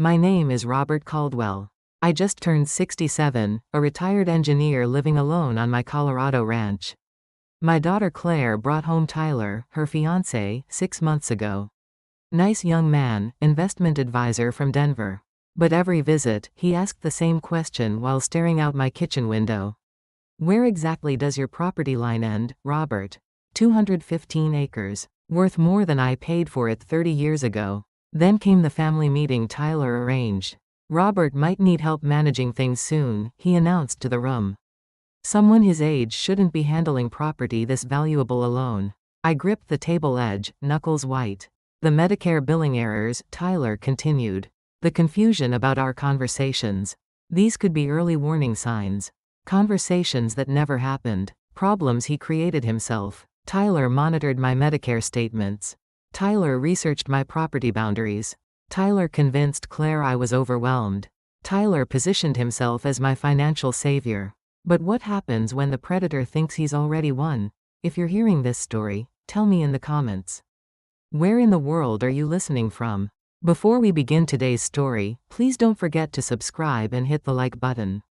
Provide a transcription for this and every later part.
My name is Robert Caldwell. I just turned 67, a retired engineer living alone on my Colorado ranch. My daughter Claire brought home Tyler, her fiancé, 6 months ago. Nice young man, investment advisor from Denver. But every visit, he asked the same question while staring out my kitchen window. Where exactly does your property line end, Robert? 215 acres. Worth more than I paid for it 30 years ago. Then came the family meeting Tyler arranged. Robert might need help managing things soon, he announced to the room. Someone his age shouldn't be handling property this valuable alone. I gripped the table edge, knuckles white. The Medicare billing errors, Tyler continued. The confusion about our conversations. These could be early warning signs. Conversations that never happened. Problems he created himself. Tyler monitored my Medicare statements. Tyler researched my property boundaries. Tyler convinced Claire I was overwhelmed. Tyler positioned himself as my financial savior. But what happens when the predator thinks he's already won? If you're hearing this story, tell me in the comments. Where in the world are you listening from? Before we begin today's story, please don't forget to subscribe and hit the like button.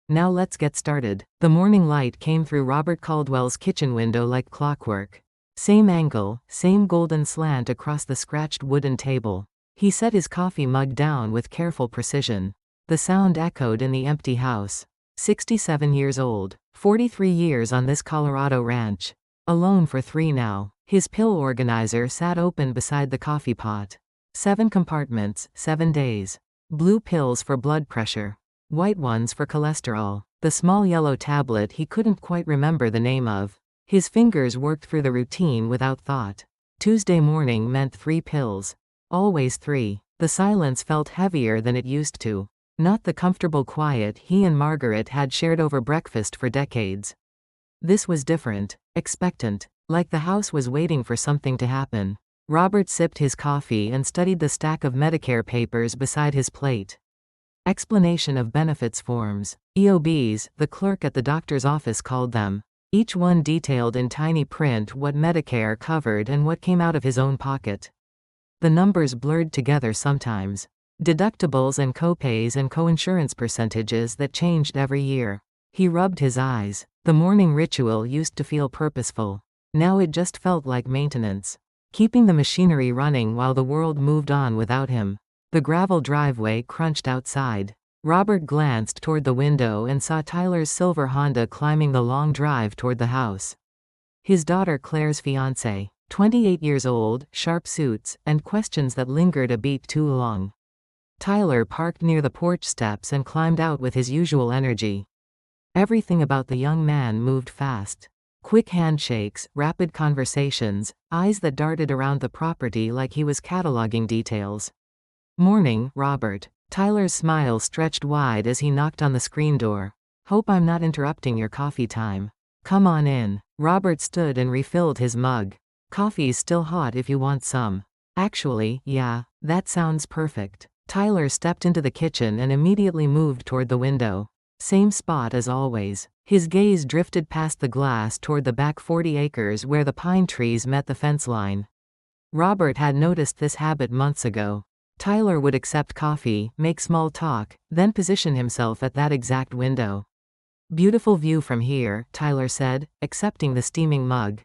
Now let's get started. The morning light came through Robert Caldwell's kitchen window like clockwork. Same angle, same golden slant across the scratched wooden table. He set his coffee mug down with careful precision. The sound echoed in the empty house. 67 years old, 43 years on this Colorado ranch. Alone for 3 now. His pill organizer sat open beside the coffee pot. 7 compartments, 7 days. Blue pills for blood pressure. White ones for cholesterol. The small yellow tablet he couldn't quite remember the name of. His fingers worked through the routine without thought. Tuesday morning meant 3 pills. Always 3. The silence felt heavier than it used to. Not the comfortable quiet he and Margaret had shared over breakfast for decades. This was different, expectant, like the house was waiting for something to happen. Robert sipped his coffee and studied the stack of Medicare papers beside his plate. Explanation of benefits forms. EOBs, the clerk at the doctor's office called them. Each one detailed in tiny print what Medicare covered and what came out of his own pocket. The numbers blurred together sometimes. Deductibles and copays and coinsurance percentages that changed every year. He rubbed his eyes. The morning ritual used to feel purposeful. Now it just felt like maintenance. Keeping the machinery running while the world moved on without him. The gravel driveway crunched outside. Robert glanced toward the window and saw Tyler's silver Honda climbing the long drive toward the house. His daughter Claire's fiancé, 28 years old, sharp suits, and questions that lingered a beat too long. Tyler parked near the porch steps and climbed out with his usual energy. Everything about the young man moved fast. Quick handshakes, rapid conversations, eyes that darted around the property like he was cataloging details. Morning, Robert. Tyler's smile stretched wide as he knocked on the screen door. Hope I'm not interrupting your coffee time. Come on in. Robert stood and refilled his mug. Coffee's still hot if you want some. Actually, yeah, that sounds perfect. Tyler stepped into the kitchen and immediately moved toward the window. Same spot as always. His gaze drifted past the glass toward the back 40 acres where the pine trees met the fence line. Robert had noticed this habit months ago. Tyler would accept coffee, make small talk, then position himself at that exact window. Beautiful view from here, Tyler said, accepting the steaming mug.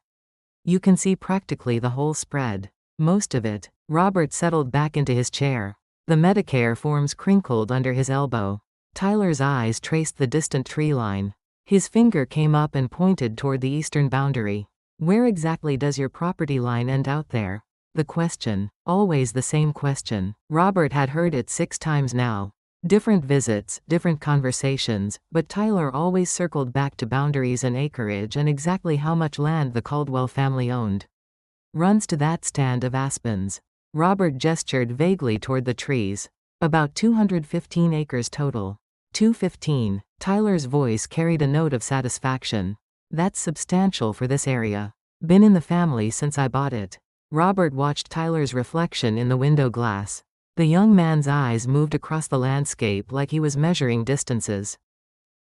You can see practically the whole spread. Most of it. Robert settled back into his chair. The Medicare forms crinkled under his elbow. Tyler's eyes traced the distant tree line. His finger came up and pointed toward the eastern boundary. Where exactly does your property line end out there? The question. Always the same question. Robert had heard it 6 times now. Different visits, different conversations, but Tyler always circled back to boundaries and acreage and exactly how much land the Caldwell family owned. Runs to that stand of aspens. Robert gestured vaguely toward the trees. About 215 acres total. 215. Tyler's voice carried a note of satisfaction. That's substantial for this area. Been in the family since I bought it. Robert watched Tyler's reflection in the window glass. The young man's eyes moved across the landscape like he was measuring distances.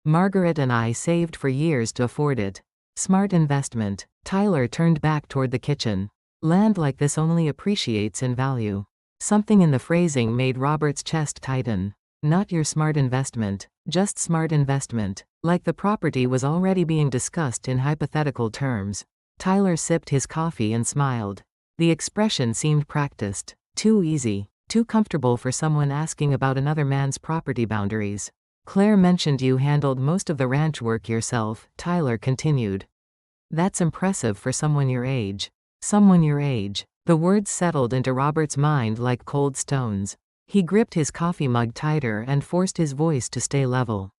Margaret and I saved for years to afford it. Smart investment. Tyler turned back toward the kitchen. Land like this only appreciates in value. Something in the phrasing made Robert's chest tighten. Not your smart investment, just smart investment. Like the property was already being discussed in hypothetical terms. Tyler sipped his coffee and smiled. The expression seemed practiced. Too easy. Too comfortable for someone asking about another man's property boundaries. Claire mentioned you handled most of the ranch work yourself, Tyler continued. That's impressive for someone your age. Someone your age. The words settled into Robert's mind like cold stones. He gripped his coffee mug tighter and forced his voice to stay level.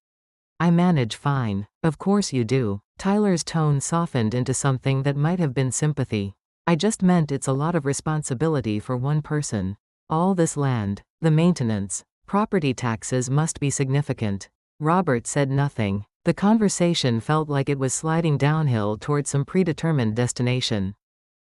I manage fine. Of course you do. Tyler's tone softened into something that might have been sympathy. I just meant it's a lot of responsibility for one person. All this land, the maintenance, property taxes must be significant. Robert said nothing. The conversation felt like it was sliding downhill toward some predetermined destination.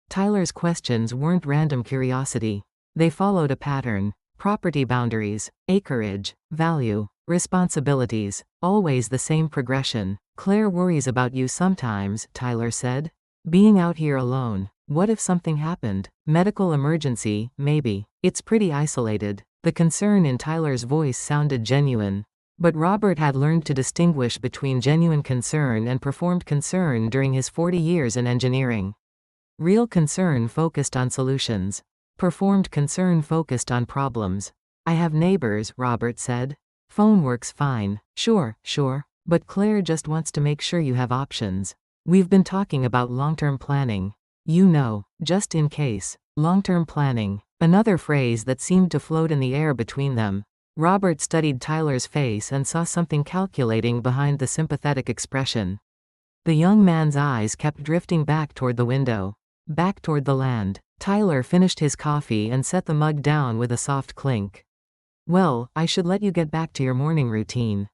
Tyler's questions weren't random curiosity. They followed a pattern. Property boundaries, acreage, value, responsibilities, always the same progression. Claire worries about you sometimes, Tyler said. Being out here alone. What if something happened? Medical emergency, maybe. It's pretty isolated. The concern in Tyler's voice sounded genuine. But Robert had learned to distinguish between genuine concern and performed concern during his 40 years in engineering. Real concern focused on solutions. Performed concern focused on problems. I have neighbors, Robert said. Phone works fine. Sure. But Claire just wants to make sure you have options. We've been talking about long-term planning. You know, just in case. Long-term planning. Another phrase that seemed to float in the air between them. Robert studied Tyler's face and saw something calculating behind the sympathetic expression. The young man's eyes kept drifting back toward the window. Back toward the land. Tyler finished his coffee and set the mug down with a soft clink. Well, I should let you get back to your morning routine.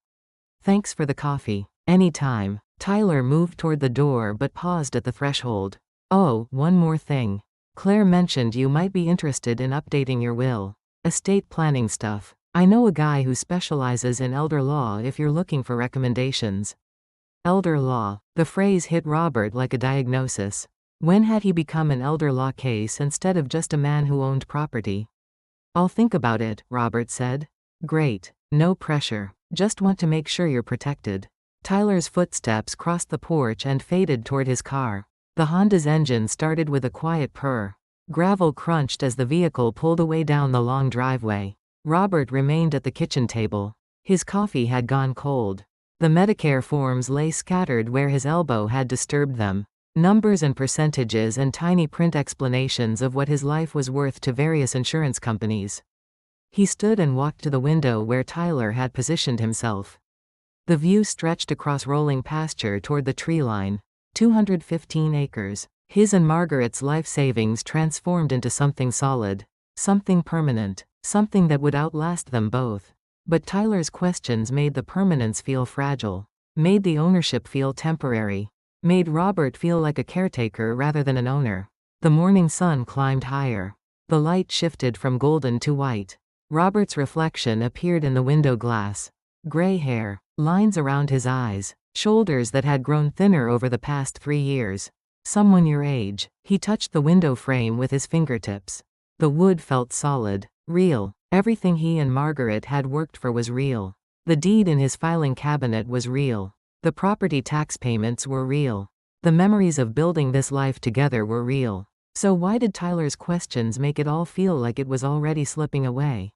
Thanks for the coffee. Anytime. Tyler moved toward the door but paused at the threshold. Oh, one more thing. Claire mentioned you might be interested in updating your will. Estate planning stuff. I know a guy who specializes in elder law if you're looking for recommendations. Elder law. The phrase hit Robert like a diagnosis. When had he become an elder law case instead of just a man who owned property? I'll think about it, Robert said. Great. No pressure. Just want to make sure you're protected. Tyler's footsteps crossed the porch and faded toward his car. The Honda's engine started with a quiet purr. Gravel crunched as the vehicle pulled away down the long driveway. Robert remained at the kitchen table. His coffee had gone cold. The Medicare forms lay scattered where his elbow had disturbed them. Numbers and percentages and tiny print explanations of what his life was worth to various insurance companies. He stood and walked to the window where Tyler had positioned himself. The view stretched across rolling pasture toward the tree line. 215 acres. His and Margaret's life savings transformed into something solid. Something permanent. Something that would outlast them both. But Tyler's questions made the permanence feel fragile. Made the ownership feel temporary. Made Robert feel like a caretaker rather than an owner. The morning sun climbed higher. The light shifted from golden to white. Robert's reflection appeared in the window glass. Gray hair, lines around his eyes, shoulders that had grown thinner over the past 3 years. Someone your age. He touched the window frame with his fingertips. The wood felt solid, real. Everything he and Margaret had worked for was real. The deed in his filing cabinet was real. The property tax payments were real. The memories of building this life together were real. So why did Tyler's questions make it all feel like it was already slipping away?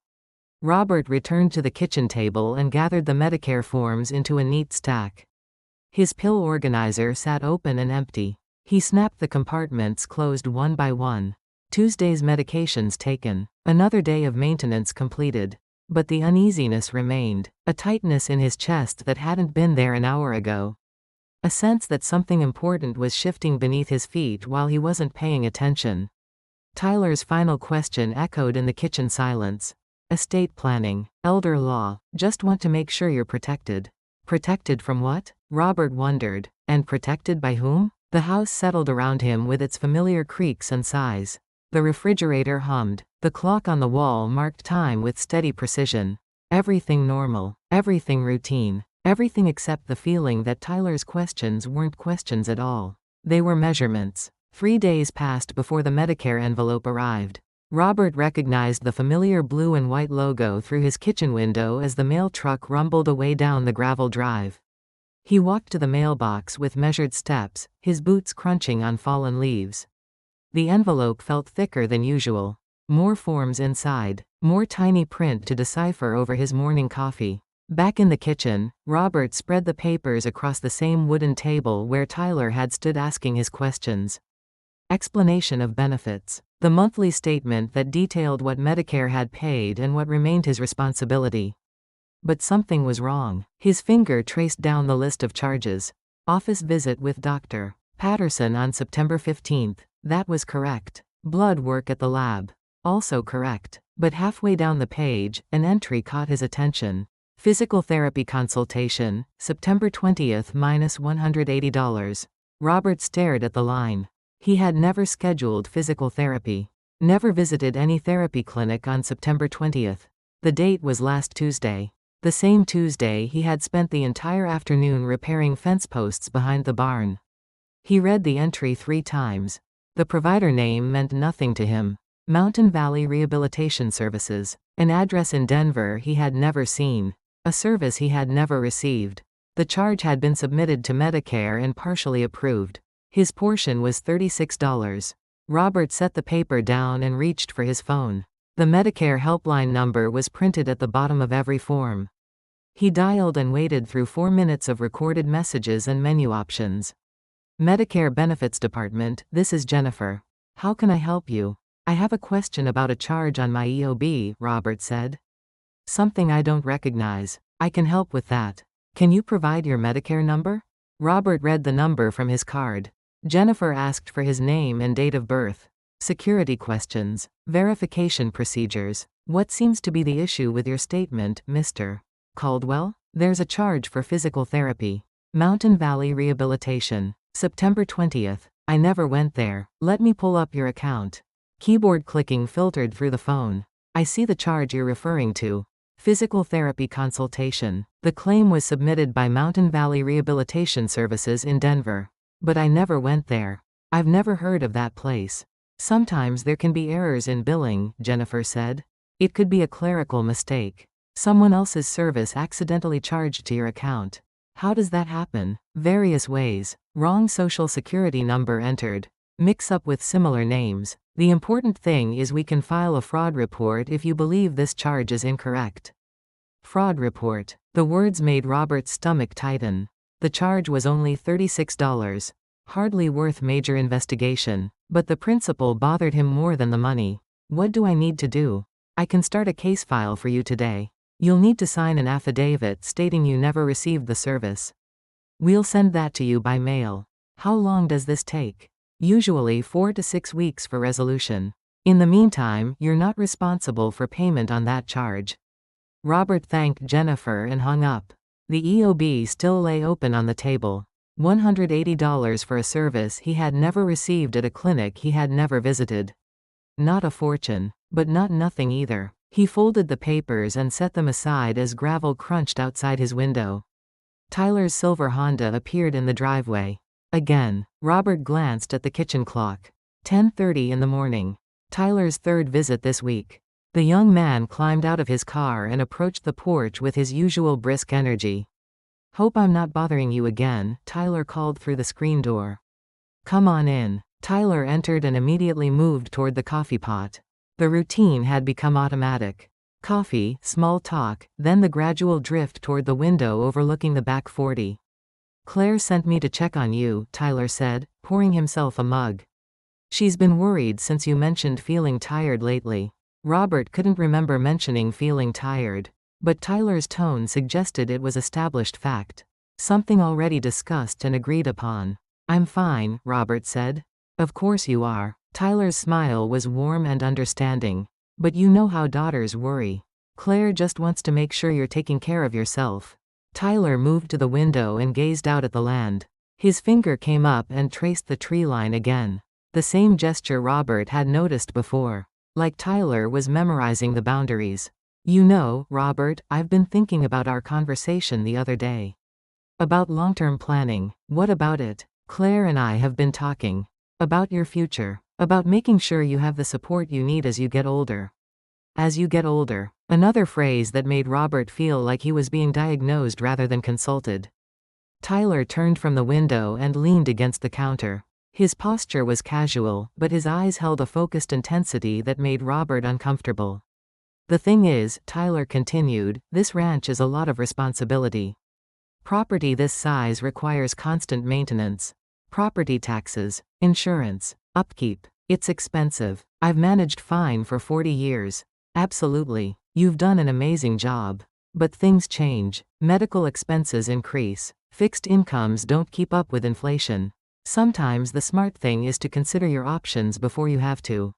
Robert returned to the kitchen table and gathered the Medicare forms into a neat stack. His pill organizer sat open and empty. He snapped the compartments closed one by one. Tuesday's medications taken. Another day of maintenance completed. But the uneasiness remained, a tightness in his chest that hadn't been there an hour ago. A sense that something important was shifting beneath his feet while he wasn't paying attention. Tyler's final question echoed in the kitchen silence. Estate planning, elder law, just want to make sure you're protected. Protected from what? Robert wondered. And protected by whom? The house settled around him with its familiar creaks and sighs. The refrigerator hummed. The clock on the wall marked time with steady precision. Everything normal. Everything routine. Everything except the feeling that Tyler's questions weren't questions at all. They were measurements. 3 days passed before the Medicare envelope arrived. Robert recognized the familiar blue and white logo through his kitchen window as the mail truck rumbled away down the gravel drive. He walked to the mailbox with measured steps, his boots crunching on fallen leaves. The envelope felt thicker than usual. More forms inside, more tiny print to decipher over his morning coffee. Back in the kitchen, Robert spread the papers across the same wooden table where Tyler had stood asking his questions. Explanation of benefits. The monthly statement that detailed what Medicare had paid and what remained his responsibility. But something was wrong. His finger traced down the list of charges. Office visit with Dr. Patterson on September 15th. That was correct. Blood work at the lab. Also correct. But halfway down the page, an entry caught his attention. Physical therapy consultation, September 20th -$180. Robert stared at the line. He had never scheduled physical therapy. Never visited any therapy clinic on September 20th. The date was last Tuesday. The same Tuesday he had spent the entire afternoon repairing fence posts behind the barn. He read the entry 3 times. The provider name meant nothing to him. Mountain Valley Rehabilitation Services. An address in Denver he had never seen. A service he had never received. The charge had been submitted to Medicare and partially approved. His portion was $36. Robert set the paper down and reached for his phone. The Medicare helpline number was printed at the bottom of every form. He dialed and waited through 4 minutes of recorded messages and menu options. Medicare Benefits Department, this is Jennifer. How can I help you? I have a question about a charge on my EOB, Robert said. Something I don't recognize. I can help with that. Can you provide your Medicare number? Robert read the number from his card. Jennifer asked for his name and date of birth. Security questions. Verification procedures. What seems to be the issue with your statement, Mr. Caldwell? There's a charge for physical therapy. Mountain Valley Rehabilitation. September 20th. I never went there. Let me pull up your account. Keyboard clicking filtered through the phone. I see the charge you're referring to. Physical therapy consultation. The claim was submitted by Mountain Valley Rehabilitation Services in Denver. But I never went there. I've never heard of that place. Sometimes there can be errors in billing, Jennifer said. It could be a clerical mistake. Someone else's service accidentally charged to your account. How does that happen? Various ways. Wrong social security number entered. Mix-up with similar names. The important thing is we can file a fraud report if you believe this charge is incorrect. Fraud report. The words made Robert's stomach tighten. The charge was only $36. Hardly worth major investigation. But the principle bothered him more than the money. What do I need to do? I can start a case file for you today. You'll need to sign an affidavit stating you never received the service. We'll send that to you by mail. How long does this take? Usually 4 to 6 weeks for resolution. In the meantime, you're not responsible for payment on that charge. Robert thanked Jennifer and hung up. The EOB still lay open on the table. $180 for a service he had never received at a clinic he had never visited. Not a fortune, but not nothing either. He folded the papers and set them aside as gravel crunched outside his window. Tyler's silver Honda appeared in the driveway. Again, Robert glanced at the kitchen clock. 10:30 in the morning. Tyler's third visit this week. The young man climbed out of his car and approached the porch with his usual brisk energy. Hope I'm not bothering you again, Tyler called through the screen door. Come on in. Tyler entered and immediately moved toward the coffee pot. The routine had become automatic. Coffee, small talk, then the gradual drift toward the window overlooking the back 40. Claire sent me to check on you, Tyler said, pouring himself a mug. She's been worried since you mentioned feeling tired lately. Robert couldn't remember mentioning feeling tired. But Tyler's tone suggested it was established fact. Something already discussed and agreed upon. I'm fine, Robert said. Of course you are. Tyler's smile was warm and understanding. But you know how daughters worry. Claire just wants to make sure you're taking care of yourself. Tyler moved to the window and gazed out at the land. His finger came up and traced the tree line again. The same gesture Robert had noticed before. Like Tyler was memorizing the boundaries. You know, Robert, I've been thinking about our conversation the other day. About long-term planning. What about it? Claire and I have been talking. About your future. About making sure you have the support you need as you get older. As you get older. Another phrase that made Robert feel like he was being diagnosed rather than consulted. Tyler turned from the window and leaned against the counter. His posture was casual, but his eyes held a focused intensity that made Robert uncomfortable. The thing is, Tyler continued, this ranch is a lot of responsibility. Property this size requires constant maintenance. Property taxes, insurance, upkeep. It's expensive. I've managed fine for 40 years. Absolutely. You've done an amazing job. But things change. Medical expenses increase. Fixed incomes don't keep up with inflation. Sometimes the smart thing is to consider your options before you have to.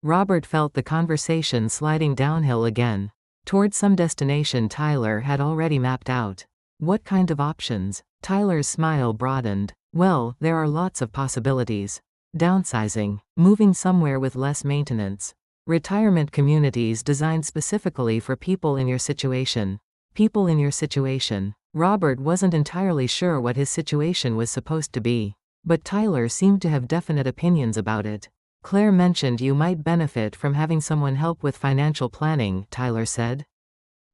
Robert felt the conversation sliding downhill again. Towards some destination Tyler had already mapped out. What kind of options? Tyler's smile broadened. Well, there are lots of possibilities. Downsizing. Moving somewhere with less maintenance. Retirement communities designed specifically for people in your situation. People in your situation. Robert wasn't entirely sure what his situation was supposed to be. But Tyler seemed to have definite opinions about it. Claire mentioned you might benefit from having someone help with financial planning, Tyler said.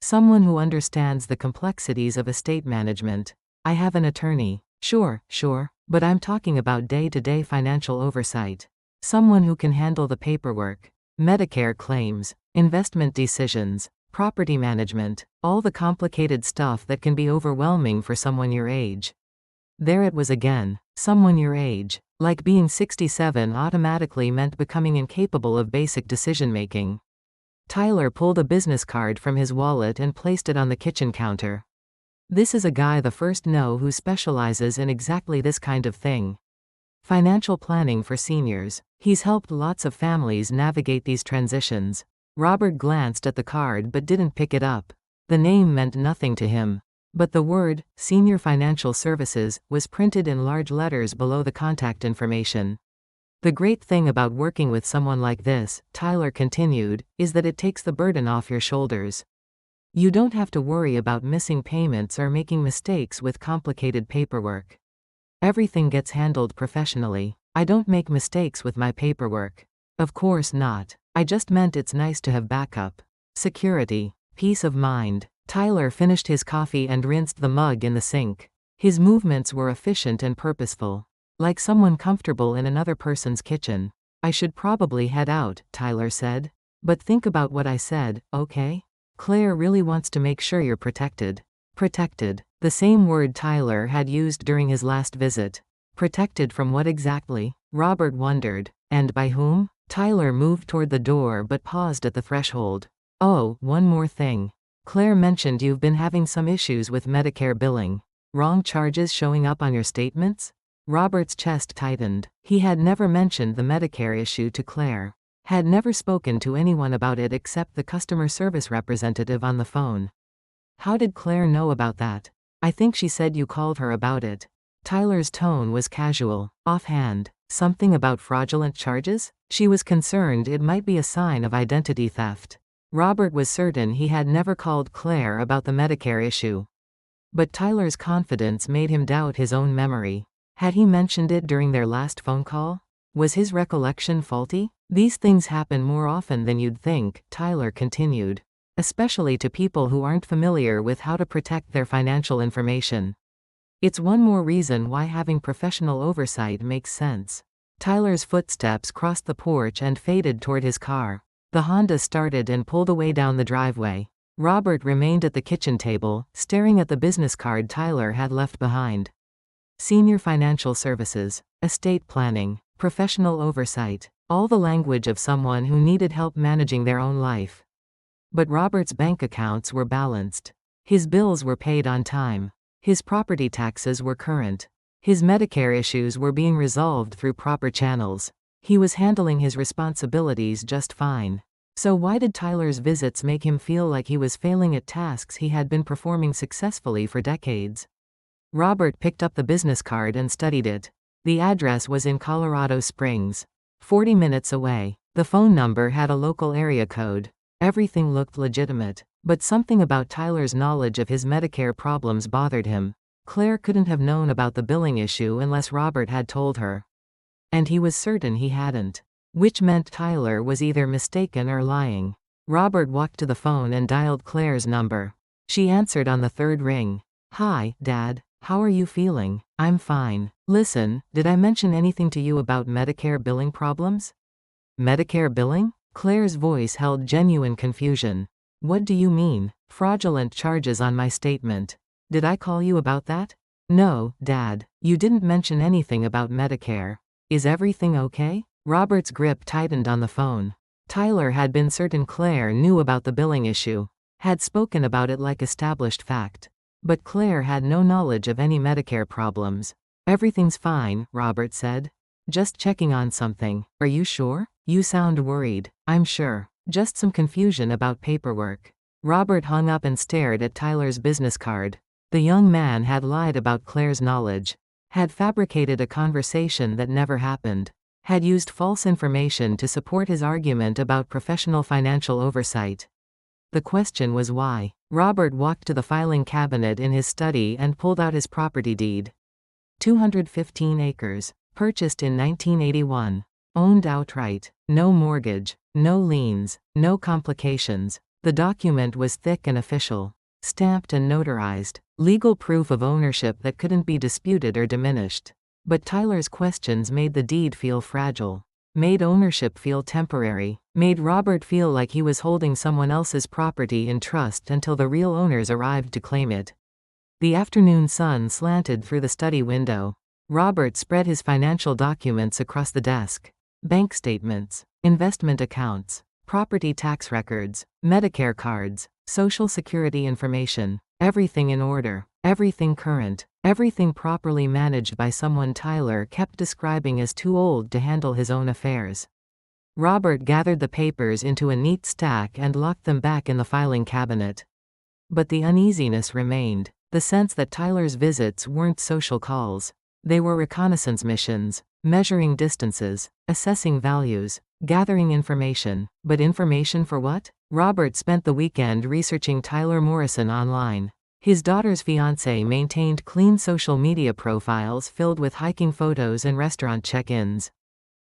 Someone who understands the complexities of estate management. I have an attorney. Sure, but I'm talking about day-to-day financial oversight. Someone who can handle the paperwork. Medicare claims, investment decisions, property management, all the complicated stuff that can be overwhelming for someone your age. There it was again. Someone your age. Like being 67 automatically meant becoming incapable of basic decision-making. Tyler pulled a business card from his wallet and placed it on the kitchen counter. This is a guy the first know who specializes in exactly this kind of thing. Financial planning for seniors. He's helped lots of families navigate these transitions. Robert glanced at the card but didn't pick it up. The name meant nothing to him. But the word, Senior Financial Services, was printed in large letters below the contact information. The great thing about working with someone like this, Tyler continued, is that it takes the burden off your shoulders. You don't have to worry about missing payments or making mistakes with complicated paperwork. Everything gets handled professionally. I don't make mistakes with my paperwork. Of course not. I just meant it's nice to have backup. Security. Peace of mind. Tyler finished his coffee and rinsed the mug in the sink. His movements were efficient and purposeful. Like someone comfortable in another person's kitchen. I should probably head out, Tyler said. But think about what I said, okay? Claire really wants to make sure you're protected. Protected. The same word Tyler had used during his last visit. Protected from what exactly? Robert wondered. And by whom? Tyler moved toward the door but paused at the threshold. Oh, one more thing. Claire mentioned you've been having some issues with Medicare billing. Wrong charges showing up on your statements? Robert's chest tightened. He had never mentioned the Medicare issue to Claire. Had never spoken to anyone about it except the customer service representative on the phone. How did Claire know about that? I think she said you called her about it. Tyler's tone was casual, offhand. Something about fraudulent charges? She was concerned it might be a sign of identity theft. Robert was certain he had never called Claire about the Medicare issue. But Tyler's confidence made him doubt his own memory. Had he mentioned it during their last phone call? Was his recollection faulty? These things happen more often than you'd think, Tyler continued. Especially to people who aren't familiar with how to protect their financial information. It's one more reason why having professional oversight makes sense. Tyler's footsteps crossed the porch and faded toward his car. The Honda started and pulled away down the driveway. Robert remained at the kitchen table, staring at the business card Tyler had left behind. Senior Financial Services, estate planning, professional oversight, all the language of someone who needed help managing their own life. But Robert's bank accounts were balanced. His bills were paid on time. His property taxes were current. His Medicare issues were being resolved through proper channels. He was handling his responsibilities just fine. So why did Tyler's visits make him feel like he was failing at tasks he had been performing successfully for decades? Robert picked up the business card and studied it. The address was in Colorado Springs. 40 minutes away. The phone number had a local area code. Everything looked legitimate. But something about Tyler's knowledge of his Medicare problems bothered him. Claire couldn't have known about the billing issue unless Robert had told her. And he was certain he hadn't. which meant Tyler was either mistaken or lying. Robert walked to the phone and dialed Claire's number. She answered on the third ring. "Hi, Dad. How are you feeling?" "I'm fine. Listen, did I mention anything to you about Medicare billing problems?" "Medicare billing?" Claire's voice held genuine confusion. "What do you mean? Fraudulent charges on my statement. Did I call you about that?" "No, Dad. You didn't mention anything about Medicare. Is everything okay?" Robert's grip tightened on the phone. Tyler had been certain Claire knew about the billing issue, had spoken about it like established fact. But Claire had no knowledge of any Medicare problems. "Everything's fine," Robert said. "Just checking on something. Are you sure? You sound worried." "I'm sure. Just some confusion about paperwork." Robert hung up and stared at Tyler's business card. The young man had lied about Claire's knowledge, had fabricated a conversation that never happened, had used false information to support his argument about professional financial oversight. The question was why. Robert walked to the filing cabinet in his study and pulled out his property deed. 215 acres. Purchased in 1981. Owned outright. No mortgage. No liens. No complications. The document was thick and official. Stamped and notarized. Legal proof of ownership that couldn't be disputed or diminished. But Tyler's questions made the deed feel fragile. Made ownership feel temporary. Made Robert feel like he was holding someone else's property in trust until the real owners arrived to claim it. The afternoon sun slanted through the study window. Robert spread his financial documents across the desk. Bank statements, investment accounts, property tax records, Medicare cards, Social Security information, everything in order, everything current, everything properly managed by someone Tyler kept describing as too old to handle his own affairs. Robert gathered the papers into a neat stack and locked them back in the filing cabinet. But the uneasiness remained, the sense that Tyler's visits weren't social calls. They were reconnaissance missions, measuring distances, assessing values, gathering information. But information for what? Robert spent the weekend researching Tyler Morrison online. His daughter's fiancé maintained clean social media profiles filled with hiking photos and restaurant check-ins.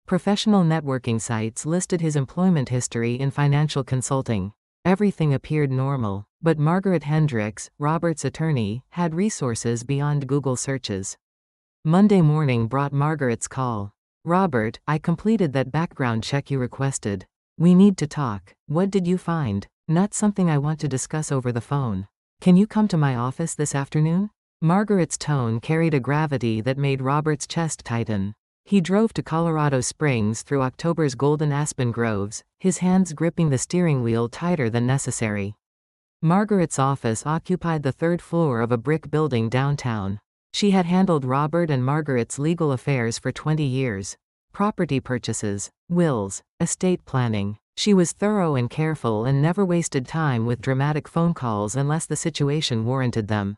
Professional networking sites listed his employment history in financial consulting. Everything appeared normal, but Margaret Hendricks, Robert's attorney, had resources beyond Google searches. Monday morning brought Margaret's call. "Robert, I completed that background check you requested. We need to talk. What did you find? Not something I want to discuss over the phone. Can you come to my office this afternoon?" Margaret's tone carried a gravity that made Robert's chest tighten. He drove to Colorado Springs through October's golden aspen groves, his hands gripping the steering wheel tighter than necessary. Margaret's office occupied the third floor of a brick building downtown. She had handled Robert and Margaret's legal affairs for 20 years. Property purchases, wills, estate planning. She was thorough and careful and never wasted time with dramatic phone calls unless the situation warranted them.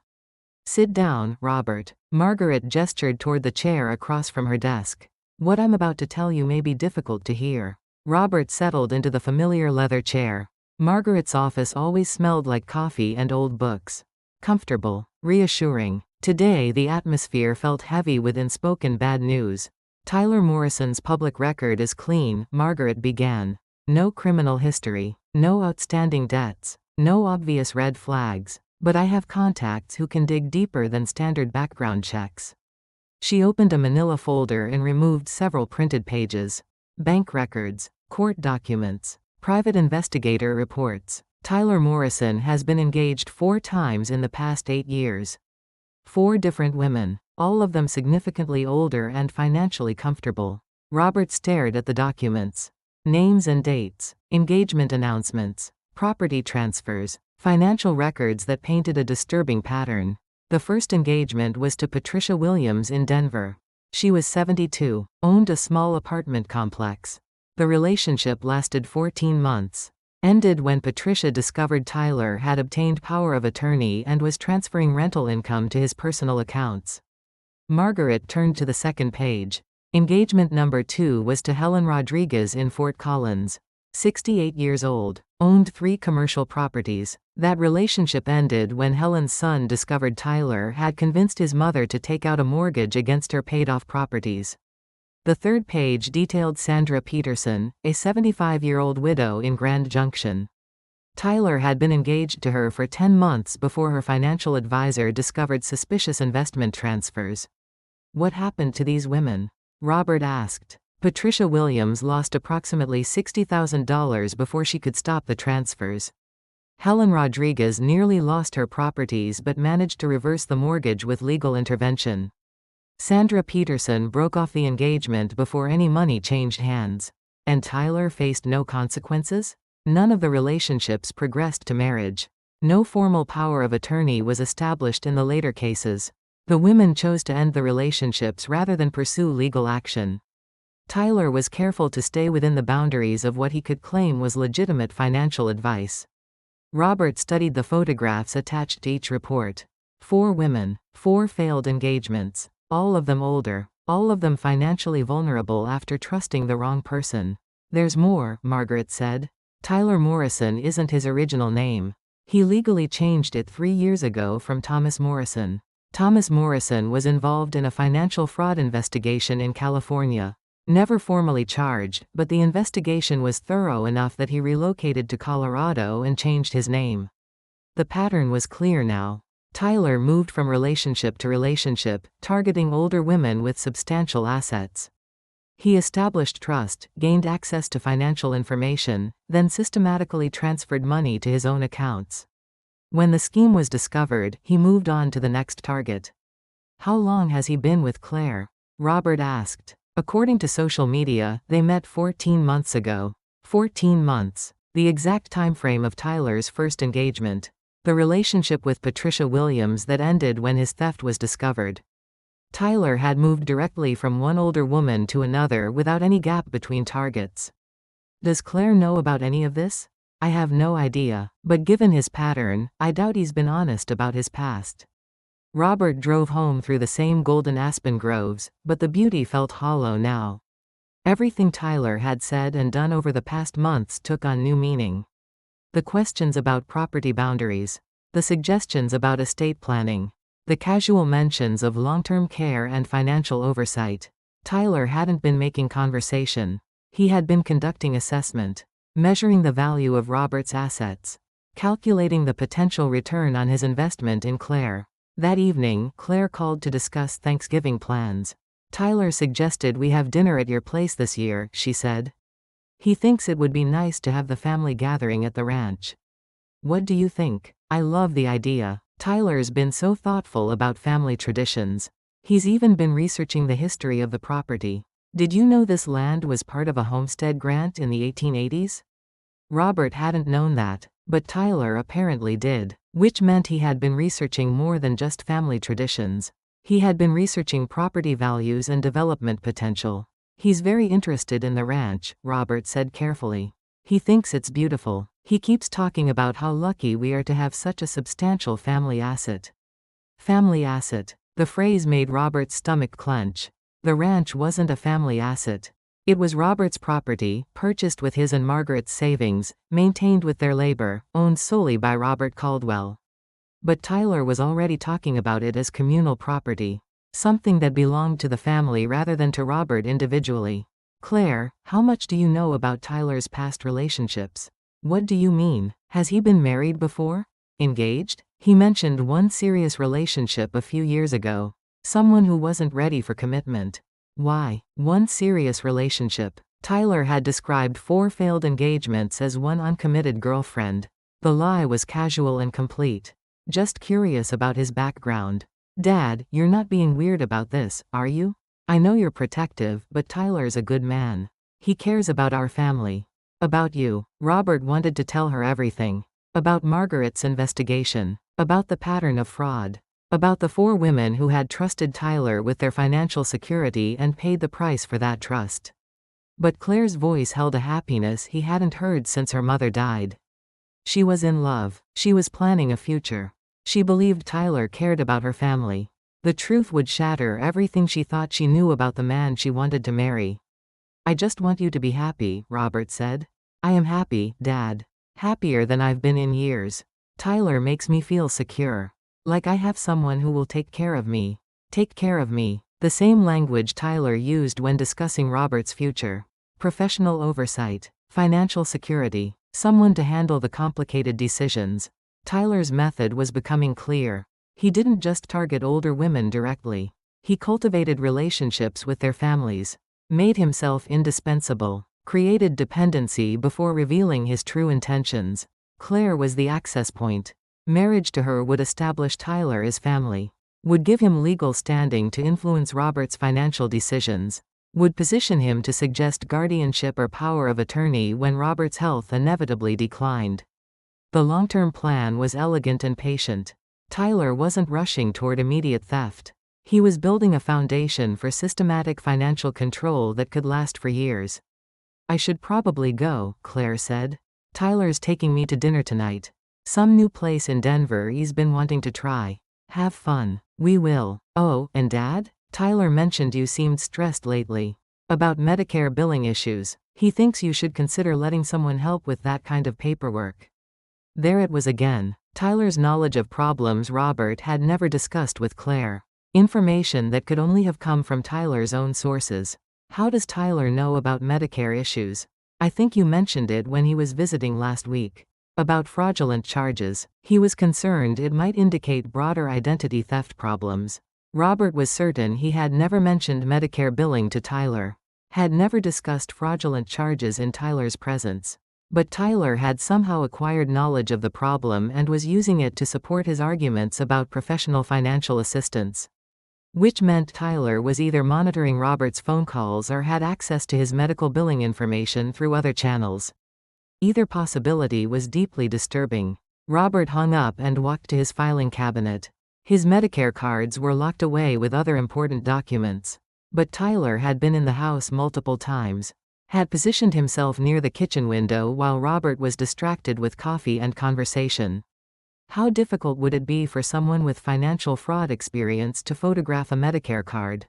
"Sit down, Robert." Margaret gestured toward the chair across from her desk. "What I'm about to tell you may be difficult to hear." Robert settled into the familiar leather chair. Margaret's office always smelled like coffee and old books. Comfortable, reassuring. Today the atmosphere felt heavy with unspoken bad news. "Tyler Morrison's public record is clean," Margaret began. "No criminal history, no outstanding debts, no obvious red flags. But I have contacts who can dig deeper than standard background checks." She opened a manila folder and removed several printed pages. Bank records, court documents, private investigator reports. Tyler Morrison has been engaged 4 times in the past 8 years. 4 different women, all of them significantly older and financially comfortable. Robert stared at the documents. Names and dates, engagement announcements, property transfers, financial records that painted a disturbing pattern. The first engagement was to Patricia Williams in Denver. She was 72, owned a small apartment complex. The relationship lasted 14 months. Ended when Patricia discovered Tyler had obtained power of attorney and was transferring rental income to his personal accounts. Margaret turned to the second page. Engagement number 2 was to Helen Rodriguez in Fort Collins. 68 years old, owned 3 commercial properties. That relationship ended when Helen's son discovered Tyler had convinced his mother to take out a mortgage against her paid-off properties. The third page detailed Sandra Peterson, a 75-year-old widow in Grand Junction. Tyler had been engaged to her for 10 months before her financial advisor discovered suspicious investment transfers. What happened to these women? Robert asked. Patricia Williams lost approximately $60,000 before she could stop the transfers. Helen Rodriguez nearly lost her properties but managed to reverse the mortgage with legal intervention. Sandra Peterson broke off the engagement before any money changed hands. And Tyler faced no consequences? None of the relationships progressed to marriage. No formal power of attorney was established in the later cases. The women chose to end the relationships rather than pursue legal action. Tyler was careful to stay within the boundaries of what he could claim was legitimate financial advice. Robert studied the photographs attached to each report. 4 women, 4 failed engagements. All of them older, all of them financially vulnerable after trusting the wrong person. There's more, Margaret said. Tyler Morrison isn't his original name. He legally changed it 3 years ago from Thomas Morrison. Thomas Morrison was involved in a financial fraud investigation in California. Never formally charged, but the investigation was thorough enough that he relocated to Colorado and changed his name. The pattern was clear now. Tyler moved from relationship to relationship, targeting older women with substantial assets. He established trust, gained access to financial information, then systematically transferred money to his own accounts. When the scheme was discovered, he moved on to the next target. How long has he been with Claire? Robert asked. According to social media, they met 14 months ago. 14 months. The exact timeframe of Tyler's first engagement. The relationship with Patricia Williams that ended when his theft was discovered. Tyler had moved directly from one older woman to another without any gap between targets. Does Claire know about any of this? I have no idea, but given his pattern, I doubt he's been honest about his past. Robert drove home through the same golden aspen groves, but the beauty felt hollow now. Everything Tyler had said and done over the past months took on new meaning. The questions about property boundaries. The suggestions about estate planning. The casual mentions of long-term care and financial oversight. Tyler hadn't been making conversation. He had been conducting assessment. Measuring the value of Robert's assets. Calculating the potential return on his investment in Claire. That evening, Claire called to discuss Thanksgiving plans. Tyler suggested we have dinner at your place this year, she said. He thinks it would be nice to have the family gathering at the ranch. What do you think? I love the idea. Tyler's been so thoughtful about family traditions. He's even been researching the history of the property. Did you know this land was part of a homestead grant in the 1880s? Robert hadn't known that, but Tyler apparently did, which meant he had been researching more than just family traditions. He had been researching property values and development potential. He's very interested in the ranch, Robert said carefully. He thinks it's beautiful. He keeps talking about how lucky we are to have such a substantial family asset. Family asset. The phrase made Robert's stomach clench. The ranch wasn't a family asset. It was Robert's property, purchased with his and Margaret's savings, maintained with their labor, owned solely by Robert Caldwell. But Tyler was already talking about it as communal property. Something that belonged to the family rather than to Robert individually. Claire, how much do you know about Tyler's past relationships? What do you mean? Has he been married before? Engaged? He mentioned one serious relationship a few years ago. Someone who wasn't ready for commitment. Why? One serious relationship. Tyler had described 4 failed engagements as one uncommitted girlfriend. The lie was casual and complete. Just curious about his background. Dad, you're not being weird about this, are you? I know you're protective, but Tyler's a good man. He cares about our family. About you. Robert wanted to tell her everything. About Margaret's investigation. About the pattern of fraud. About the 4 women who had trusted Tyler with their financial security and paid the price for that trust. But Claire's voice held a happiness he hadn't heard since her mother died. She was in love. She was planning a future. She believed Tyler cared about her family. The truth would shatter everything she thought she knew about the man she wanted to marry. I just want you to be happy, Robert said. I am happy, Dad. Happier than I've been in years. Tyler makes me feel secure. Like I have someone who will take care of me. Take care of me. The same language Tyler used when discussing Robert's future. Professional oversight. Financial security. Someone to handle the complicated decisions. Tyler's method was becoming clear. He didn't just target older women directly. He cultivated relationships with their families. Made himself indispensable. Created dependency before revealing his true intentions. Claire was the access point. Marriage to her would establish Tyler as family. Would give him legal standing to influence Robert's financial decisions. Would position him to suggest guardianship or power of attorney when Robert's health inevitably declined. The long-term plan was elegant and patient. Tyler wasn't rushing toward immediate theft. He was building a foundation for systematic financial control that could last for years. "I should probably go," Claire said. "Tyler's taking me to dinner tonight. Some new place in Denver he's been wanting to try. Have fun." "We will." "Oh, and Dad? Tyler mentioned you seemed stressed lately. About Medicare billing issues. He thinks you should consider letting someone help with that kind of paperwork." There it was again. Tyler's knowledge of problems Robert had never discussed with Claire. Information that could only have come from Tyler's own sources. "How does Tyler know about Medicare issues?" "I think you mentioned it when he was visiting last week. About fraudulent charges. He was concerned it might indicate broader identity theft problems." Robert was certain he had never mentioned Medicare billing to Tyler. Had never discussed fraudulent charges in Tyler's presence. But Tyler had somehow acquired knowledge of the problem and was using it to support his arguments about professional financial assistance. Which meant Tyler was either monitoring Robert's phone calls or had access to his medical billing information through other channels. Either possibility was deeply disturbing. Robert hung up and walked to his filing cabinet. His Medicare cards were locked away with other important documents. But Tyler had been in the house multiple times. Had positioned himself near the kitchen window while Robert was distracted with coffee and conversation. How difficult would it be for someone with financial fraud experience to photograph a Medicare card?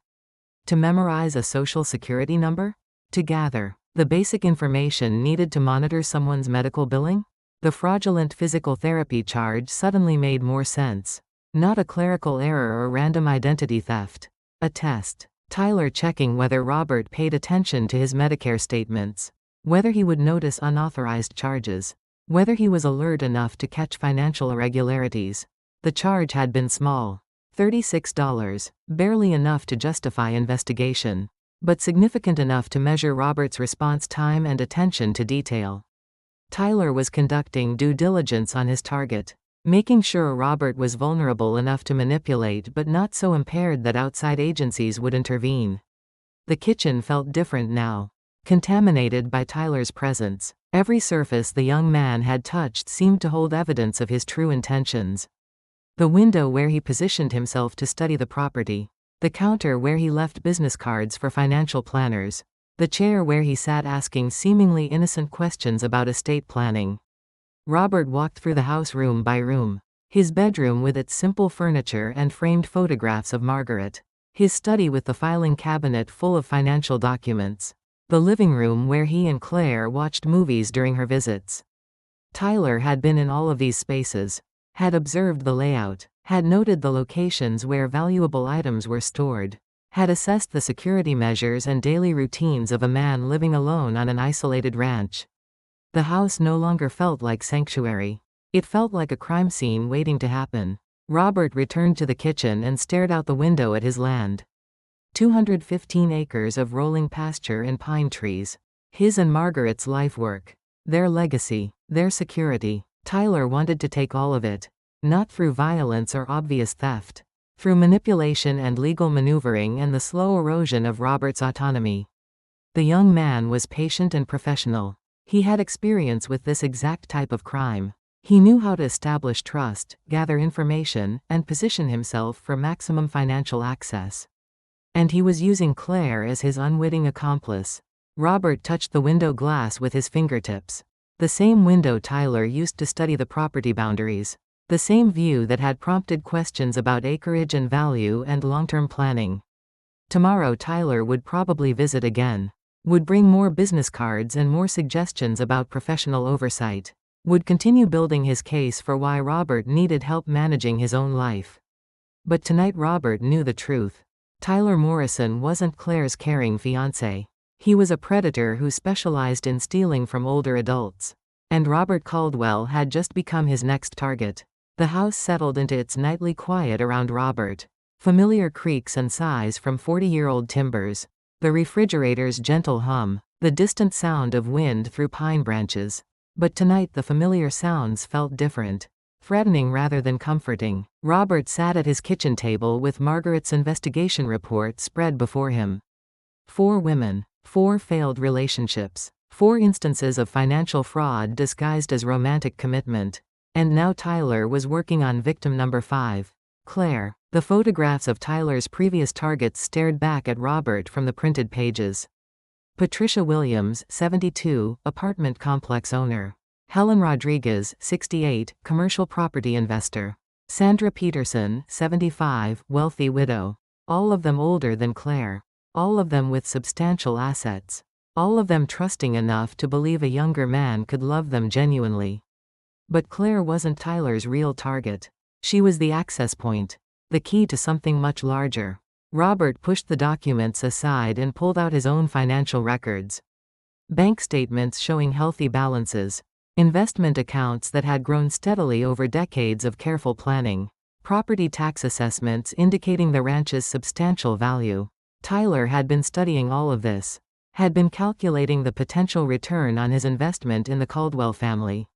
To memorize a social security number? To gather the basic information needed to monitor someone's medical billing? The fraudulent physical therapy charge suddenly made more sense. Not a clerical error or random identity theft. A test. Tyler checking whether Robert paid attention to his Medicare statements. Whether he would notice unauthorized charges. Whether he was alert enough to catch financial irregularities. The charge had been small. $36. Barely enough to justify investigation. But significant enough to measure Robert's response time and attention to detail. Tyler was conducting due diligence on his target. Making sure Robert was vulnerable enough to manipulate but not so impaired that outside agencies would intervene. The kitchen felt different now. Contaminated by Tyler's presence. Every surface the young man had touched seemed to hold evidence of his true intentions. The window where he positioned himself to study the property. The counter where he left business cards for financial planners. The chair where he sat asking seemingly innocent questions about estate planning. Robert walked through the house room by room. His bedroom with its simple furniture and framed photographs of Margaret. His study with the filing cabinet full of financial documents. The living room where he and Claire watched movies during her visits. Tyler had been in all of these spaces. Had observed the layout. Had noted the locations where valuable items were stored. Had assessed the security measures and daily routines of a man living alone on an isolated ranch. The house no longer felt like sanctuary. It felt like a crime scene waiting to happen. Robert returned to the kitchen and stared out the window at his land. 215 acres of rolling pasture and pine trees. His and Margaret's life work. Their legacy. Their security. Tyler wanted to take all of it. Not through violence or obvious theft. Through manipulation and legal maneuvering and the slow erosion of Robert's autonomy. The young man was patient and professional. He had experience with this exact type of crime. He knew how to establish trust, gather information, and position himself for maximum financial access. And he was using Claire as his unwitting accomplice. Robert touched the window glass with his fingertips. The same window Tyler used to study the property boundaries. The same view that had prompted questions about acreage and value and long-term planning. Tomorrow Tyler would probably visit again. Would bring more business cards and more suggestions about professional oversight. Would continue building his case for why Robert needed help managing his own life. But tonight Robert knew the truth. Tyler Morrison wasn't Claire's caring fiancé. He was a predator who specialized in stealing from older adults. And Robert Caldwell had just become his next target. The house settled into its nightly quiet around Robert. Familiar creaks and sighs from 40-year-old timbers. The refrigerator's gentle hum. The distant sound of wind through pine branches. But tonight the familiar sounds felt different. Threatening rather than comforting. Robert sat at his kitchen table with Margaret's investigation report spread before him. 4 women. 4 failed relationships. 4 instances of financial fraud disguised as romantic commitment. And now Tyler was working on victim number 5. Claire. The photographs of Tyler's previous targets stared back at Robert from the printed pages. Patricia Williams, 72, apartment complex owner. Helen Rodriguez, 68, commercial property investor. Sandra Peterson, 75, wealthy widow. All of them older than Claire. All of them with substantial assets. All of them trusting enough to believe a younger man could love them genuinely. But Claire wasn't Tyler's real target. She was the access point. The key to something much larger. Robert pushed the documents aside and pulled out his own financial records. Bank statements showing healthy balances. Investment accounts that had grown steadily over decades of careful planning. Property tax assessments indicating the ranch's substantial value. Tyler had been studying all of this. Had been calculating the potential return on his investment in the Caldwell family.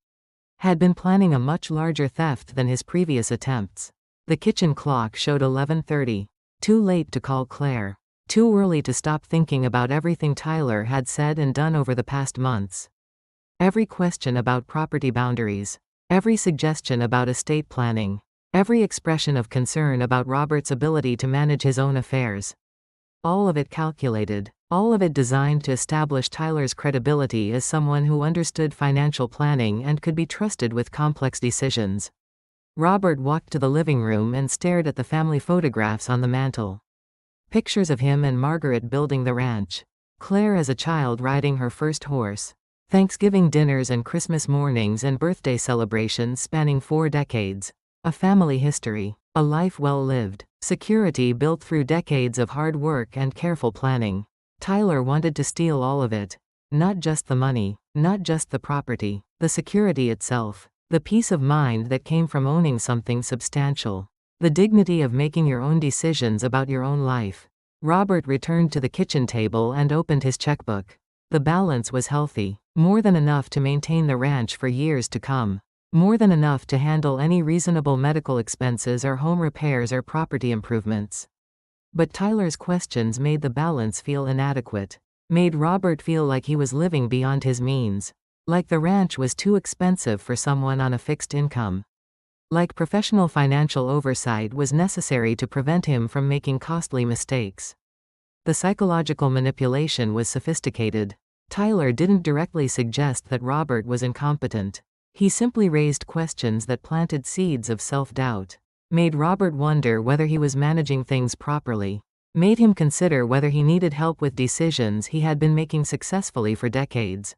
Had been planning a much larger theft than his previous attempts. The kitchen clock showed 11:30. Too late to call Claire. Too early to stop thinking about everything Tyler had said and done over the past months. Every question about property boundaries. Every suggestion about estate planning. Every expression of concern about Robert's ability to manage his own affairs. All of it calculated. All of it designed to establish Tyler's credibility as someone who understood financial planning and could be trusted with complex decisions. Robert walked to the living room and stared at the family photographs on the mantel. Pictures of him and Margaret building the ranch. Claire as a child riding her first horse. Thanksgiving dinners and Christmas mornings and birthday celebrations spanning 4 decades. A family history. A life well lived. Security built through decades of hard work and careful planning. Tyler wanted to steal all of it. Not just the money, not just the property, the security itself. The peace of mind that came from owning something substantial. The dignity of making your own decisions about your own life. Robert returned to the kitchen table and opened his checkbook. The balance was healthy. More than enough to maintain the ranch for years to come. More than enough to handle any reasonable medical expenses or home repairs or property improvements. But Tyler's questions made the balance feel inadequate. Made Robert feel like he was living beyond his means. Like the ranch was too expensive for someone on a fixed income. Like professional financial oversight was necessary to prevent him from making costly mistakes. The psychological manipulation was sophisticated. Tyler didn't directly suggest that Robert was incompetent. He simply raised questions that planted seeds of self-doubt. Made Robert wonder whether he was managing things properly. Made him consider whether he needed help with decisions he had been making successfully for decades.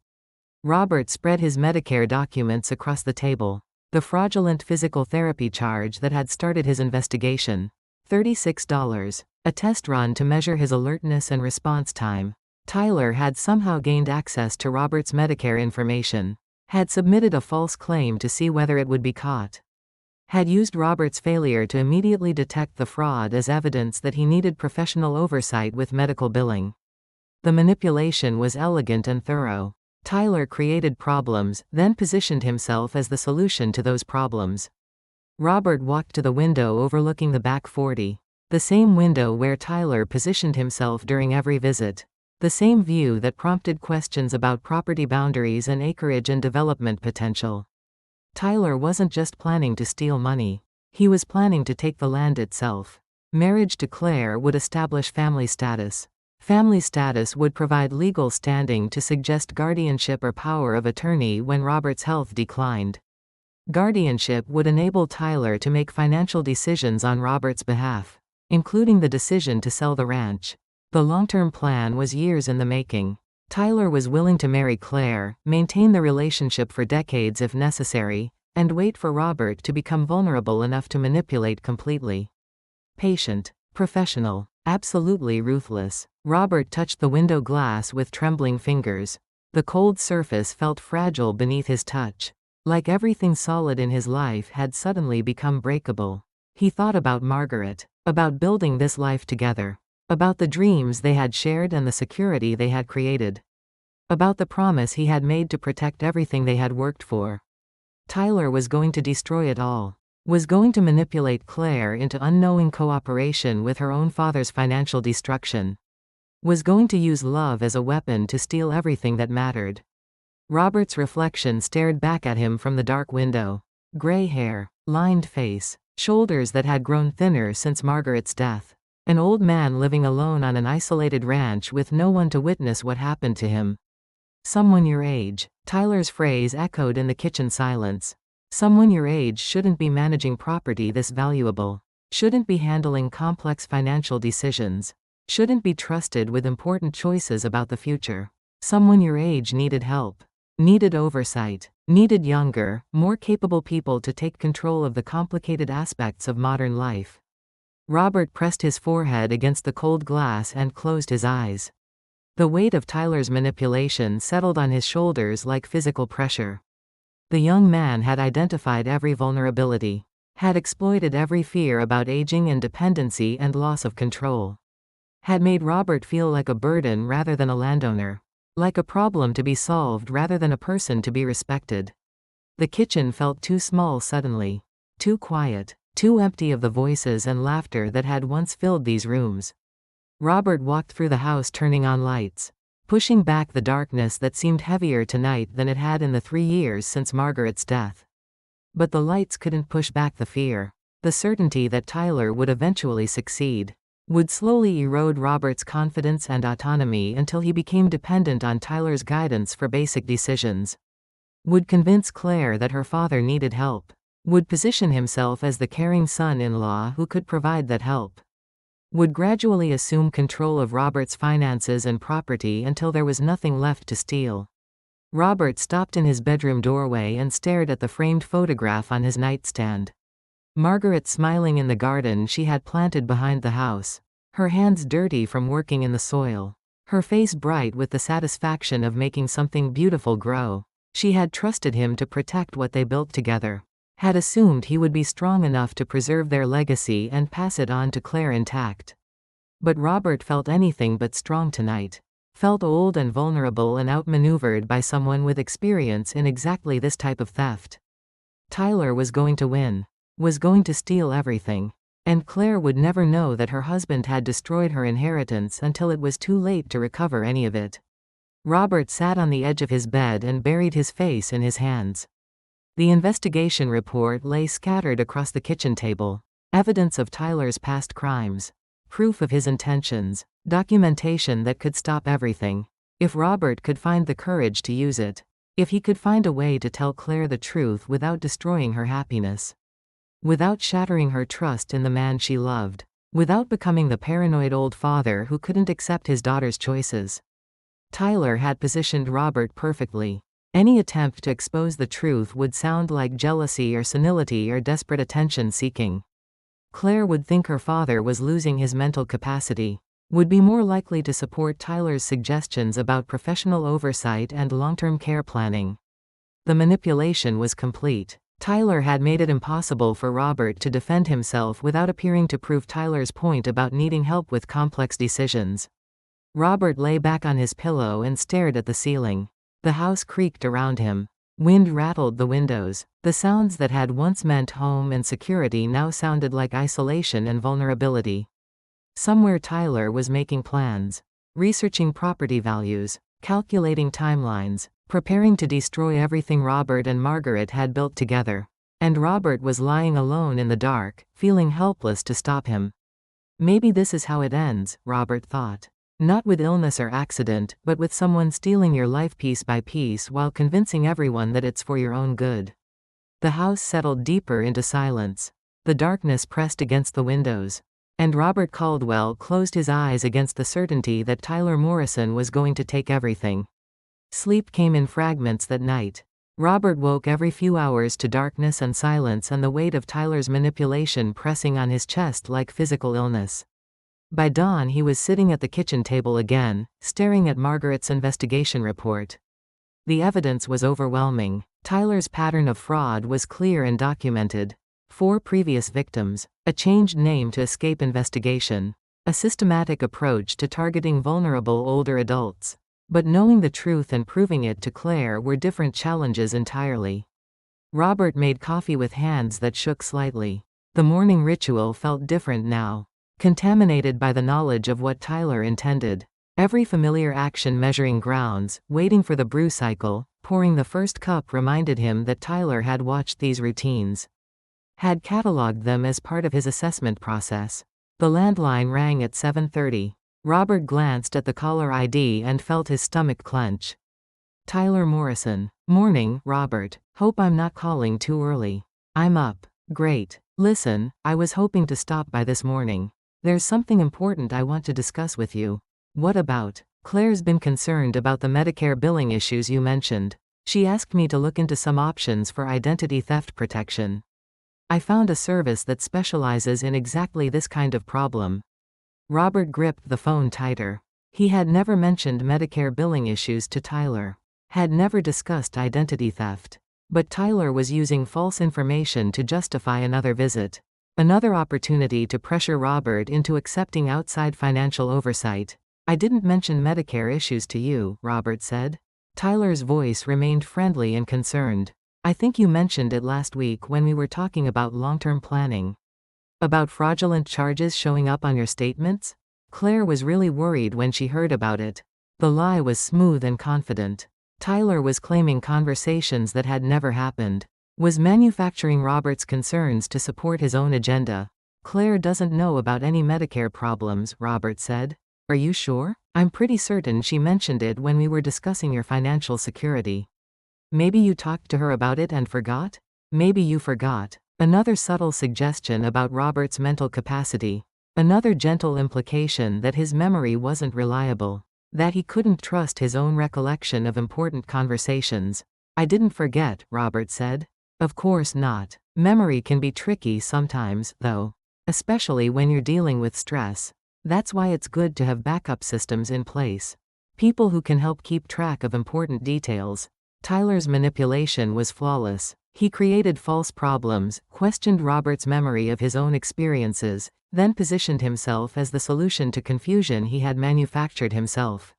Robert spread his Medicare documents across the table. The fraudulent physical therapy charge that had started his investigation. $36. A test run to measure his alertness and response time. Tyler had somehow gained access to Robert's Medicare information. Had submitted a false claim to see whether it would be caught. Had used Robert's failure to immediately detect the fraud as evidence that he needed professional oversight with medical billing. The manipulation was elegant and thorough. Tyler created problems, then positioned himself as the solution to those problems. Robert walked to the window overlooking the back 40. The same window where Tyler positioned himself during every visit. The same view that prompted questions about property boundaries and acreage and development potential. Tyler wasn't just planning to steal money. He was planning to take the land itself. Marriage to Claire would establish family status. Family status would provide legal standing to suggest guardianship or power of attorney when Robert's health declined. Guardianship would enable Tyler to make financial decisions on Robert's behalf, including the decision to sell the ranch. The long-term plan was years in the making. Tyler was willing to marry Claire, maintain the relationship for decades if necessary, and wait for Robert to become vulnerable enough to manipulate completely. Patient. Professional. Absolutely ruthless. Robert touched the window glass with trembling fingers. The cold surface felt fragile beneath his touch. Like everything solid in his life had suddenly become breakable. He thought about Margaret. About building this life together. About the dreams they had shared and the security they had created. About the promise he had made to protect everything they had worked for. Tyler was going to destroy it all. Was going to manipulate Claire into unknowing cooperation with her own father's financial destruction. Was going to use love as a weapon to steal everything that mattered. Robert's reflection stared back at him from the dark window. Gray hair, lined face, shoulders that had grown thinner since Margaret's death. An old man living alone on an isolated ranch with no one to witness what happened to him. Someone your age. Tyler's phrase echoed in the kitchen silence. Someone your age shouldn't be managing property this valuable. Shouldn't be handling complex financial decisions. Shouldn't be trusted with important choices about the future. Someone your age needed help. Needed oversight. Needed younger, more capable people to take control of the complicated aspects of modern life. Robert pressed his forehead against the cold glass and closed his eyes. The weight of Tyler's manipulation settled on his shoulders like physical pressure. The young man had identified every vulnerability. Had exploited every fear about aging and dependency and loss of control. Had made Robert feel like a burden rather than a landowner. Like a problem to be solved rather than a person to be respected. The kitchen felt too small suddenly. Too quiet. Too empty of the voices and laughter that had once filled these rooms. Robert walked through the house turning on lights. Pushing back the darkness that seemed heavier tonight than it had in the 3 years since Margaret's death. But the lights couldn't push back the fear. The certainty that Tyler would eventually succeed. Would slowly erode Robert's confidence and autonomy until he became dependent on Tyler's guidance for basic decisions. Would convince Claire that her father needed help. Would position himself as the caring son-in-law who could provide that help. Would gradually assume control of Robert's finances and property until there was nothing left to steal. Robert stopped in his bedroom doorway and stared at the framed photograph on his nightstand. Margaret smiling in the garden she had planted behind the house. Her hands dirty from working in the soil. Her face bright with the satisfaction of making something beautiful grow. She had trusted him to protect what they built together. Had assumed he would be strong enough to preserve their legacy and pass it on to Claire intact. But Robert felt anything but strong tonight. Felt old and vulnerable and outmaneuvered by someone with experience in exactly this type of theft. Tyler was going to win. Was going to steal everything. And Claire would never know that her husband had destroyed her inheritance until it was too late to recover any of it. Robert sat on the edge of his bed and buried his face in his hands. The investigation report lay scattered across the kitchen table. Evidence of Tyler's past crimes. Proof of his intentions. Documentation that could stop everything. If Robert could find the courage to use it. If he could find a way to tell Claire the truth without destroying her happiness. Without shattering her trust in the man she loved. Without becoming the paranoid old father who couldn't accept his daughter's choices. Tyler had positioned Robert perfectly. Any attempt to expose the truth would sound like jealousy or senility or desperate attention-seeking. Claire would think her father was losing his mental capacity. Would be more likely to support Tyler's suggestions about professional oversight and long-term care planning. The manipulation was complete. Tyler had made it impossible for Robert to defend himself without appearing to prove Tyler's point about needing help with complex decisions. Robert lay back on his pillow and stared at the ceiling. The house creaked around him. Wind rattled the windows. The sounds that had once meant home and security now sounded like isolation and vulnerability. Somewhere Tyler was making plans. Researching property values. Calculating timelines. Preparing to destroy everything Robert and Margaret had built together. And Robert was lying alone in the dark, feeling helpless to stop him. Maybe this is how it ends, Robert thought. Not with illness or accident, but with someone stealing your life piece by piece while convincing everyone that it's for your own good. The house settled deeper into silence. The darkness pressed against the windows. And Robert Caldwell closed his eyes against the certainty that Tyler Morrison was going to take everything. Sleep came in fragments that night. Robert woke every few hours to darkness and silence and the weight of Tyler's manipulation pressing on his chest like physical illness. By dawn he was sitting at the kitchen table again, staring at Margaret's investigation report. The evidence was overwhelming. Tyler's pattern of fraud was clear and documented. 4 previous victims, a changed name to escape investigation, a systematic approach to targeting vulnerable older adults. But knowing the truth and proving it to Claire were different challenges entirely. Robert made coffee with hands that shook slightly. The morning ritual felt different now, contaminated by the knowledge of what Tyler intended. Every familiar action measuring grounds, waiting for the brew cycle, pouring the first cup reminded him that Tyler had watched these routines, had catalogued them as part of his assessment process. The landline rang at 7:30. Robert glanced at the caller ID and felt his stomach clench. Tyler Morrison. Morning, Robert. Hope I'm not calling too early. I'm up. Great. Listen, I was hoping to stop by this morning. There's something important I want to discuss with you. What about? Claire's been concerned about the Medicare billing issues you mentioned. She asked me to look into some options for identity theft protection. I found a service that specializes in exactly this kind of problem. Robert gripped the phone tighter. He had never mentioned Medicare billing issues to Tyler, had never discussed identity theft. But Tyler was using false information to justify another visit. Another opportunity to pressure Robert into accepting outside financial oversight. I didn't mention Medicare issues to you, Robert said. Tyler's voice remained friendly and concerned. I think you mentioned it last week when we were talking about long-term planning. About fraudulent charges showing up on your statements? Claire was really worried when she heard about it. The lie was smooth and confident. Tyler was claiming conversations that had never happened. Was manufacturing Robert's concerns to support his own agenda. Claire doesn't know about any Medicare problems, Robert said. Are you sure? I'm pretty certain she mentioned it when we were discussing your financial security. Maybe you talked to her about it and forgot? Maybe you forgot. Another subtle suggestion about Robert's mental capacity. Another gentle implication that his memory wasn't reliable. That he couldn't trust his own recollection of important conversations. I didn't forget, Robert said. Of course not. Memory can be tricky sometimes, though. Especially when you're dealing with stress. That's why it's good to have backup systems in place. People who can help keep track of important details. Tyler's manipulation was flawless. He created false problems, questioned Robert's memory of his own experiences, then positioned himself as the solution to confusion he had manufactured himself.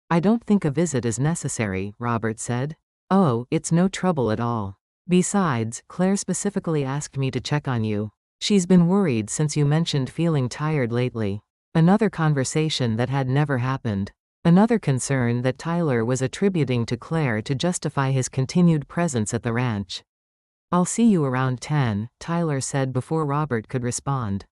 I don't think a visit is necessary, Robert said. Oh, it's no trouble at all. Besides, Claire specifically asked me to check on you. She's been worried since you mentioned feeling tired lately. Another conversation that had never happened. Another concern that Tyler was attributing to Claire to justify his continued presence at the ranch. I'll see you around 10, Tyler said before Robert could respond.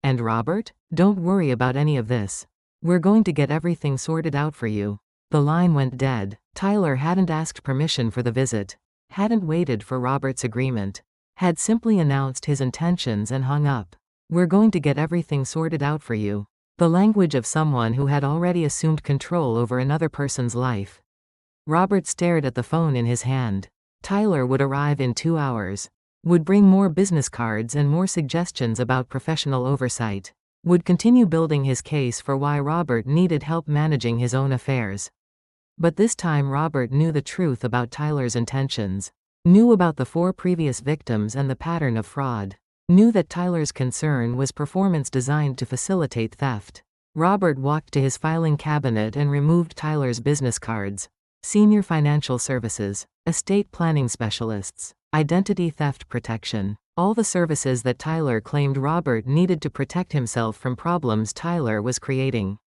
And Robert? Don't worry about any of this. We're going to get everything sorted out for you. The line went dead. Tyler hadn't asked permission for the visit. Hadn't waited for Robert's agreement. Had simply announced his intentions and hung up. We're going to get everything sorted out for you. The language of someone who had already assumed control over another person's life. Robert stared at the phone in his hand. Tyler would arrive in 2 hours. Would bring more business cards and more suggestions about professional oversight. Would continue building his case for why Robert needed help managing his own affairs. But this time Robert knew the truth about Tyler's intentions. Knew about the 4 previous victims and the pattern of fraud. Knew that Tyler's concern was performance designed to facilitate theft. Robert walked to his filing cabinet and removed Tyler's business cards. Senior Financial Services, Estate Planning Specialists, Identity Theft Protection. All the services that Tyler claimed Robert needed to protect himself from problems Tyler was creating.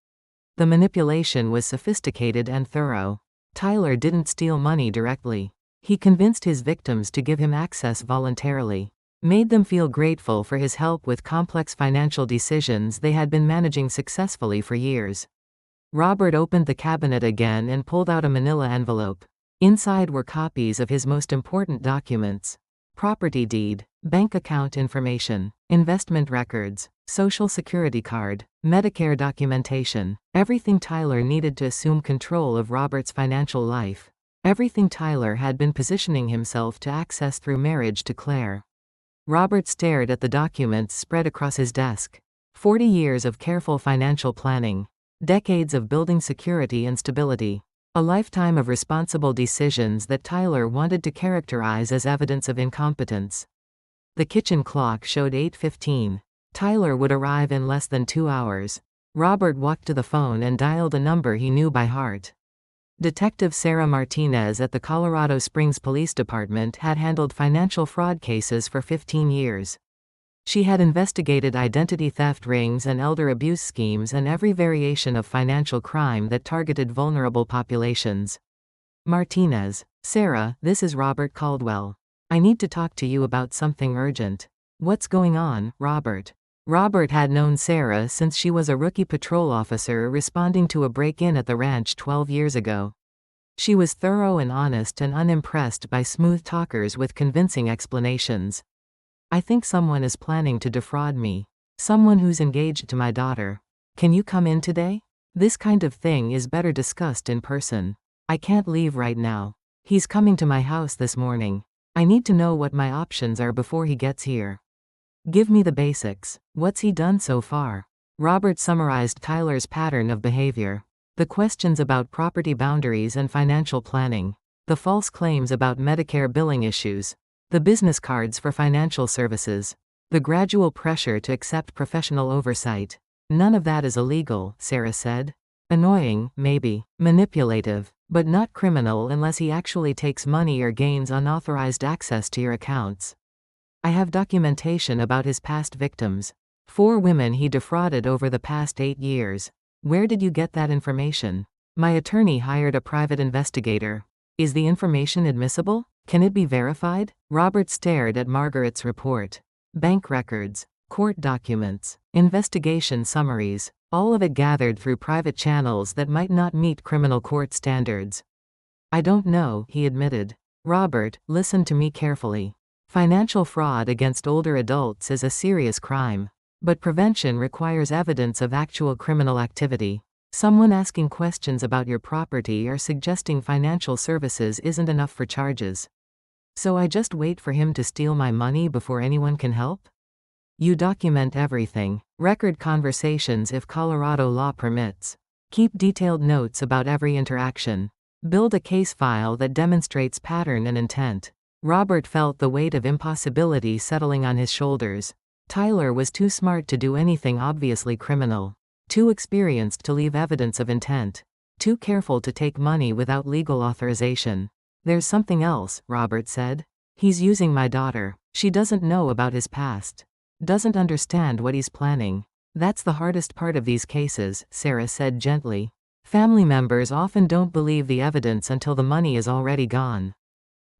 The manipulation was sophisticated and thorough. Tyler didn't steal money directly. He convinced his victims to give him access voluntarily. Made them feel grateful for his help with complex financial decisions they had been managing successfully for years. Robert opened the cabinet again and pulled out a manila envelope. Inside were copies of his most important documents. Property deed, bank account information, investment records, social security card, Medicare documentation. Everything Tyler needed to assume control of Robert's financial life. Everything Tyler had been positioning himself to access through marriage to Claire. Robert stared at the documents spread across his desk. 40 years of careful financial planning. Decades of building security and stability. A lifetime of responsible decisions that Tyler wanted to characterize as evidence of incompetence. The kitchen clock showed 8:15. Tyler would arrive in less than 2 hours. Robert walked to the phone and dialed a number he knew by heart. Detective Sarah Martinez at the Colorado Springs Police Department had handled financial fraud cases for 15 years. She had investigated identity theft rings and elder abuse schemes and every variation of financial crime that targeted vulnerable populations. Martinez. Sarah, this is Robert Caldwell. I need to talk to you about something urgent. What's going on, Robert? Robert had known Sarah since she was a rookie patrol officer responding to a break-in at the ranch 12 years ago. She was thorough and honest and unimpressed by smooth talkers with convincing explanations. I think someone is planning to defraud me. Someone who's engaged to my daughter. Can you come in today? This kind of thing is better discussed in person. I can't leave right now. He's coming to my house this morning. I need to know what my options are before he gets here. Give me the basics. What's he done so far? Robert summarized Tyler's pattern of behavior. The questions about property boundaries and financial planning. The false claims about Medicare billing issues. The business cards for financial services. The gradual pressure to accept professional oversight. None of that is illegal, Sarah said. Annoying, maybe. Manipulative. But not criminal unless he actually takes money or gains unauthorized access to your accounts. I have documentation about his past victims. 4 women he defrauded over the past 8 years. Where did you get that information? My attorney hired a private investigator. Is the information admissible? Can it be verified? Robert stared at Margaret's report. Bank records, court documents, investigation summaries, all of it gathered through private channels that might not meet criminal court standards. I don't know, he admitted. Robert, listen to me carefully. Financial fraud against older adults is a serious crime. But prevention requires evidence of actual criminal activity. Someone asking questions about your property or suggesting financial services isn't enough for charges. So I just wait for him to steal my money before anyone can help? You document everything. Record conversations if Colorado law permits. Keep detailed notes about every interaction. Build a case file that demonstrates pattern and intent. Robert felt the weight of impossibility settling on his shoulders. Tyler was too smart to do anything obviously criminal. Too experienced to leave evidence of intent. Too careful to take money without legal authorization. There's something else, Robert said. He's using my daughter. She doesn't know about his past. Doesn't understand what he's planning. That's the hardest part of these cases, Sarah said gently. Family members often don't believe the evidence until the money is already gone.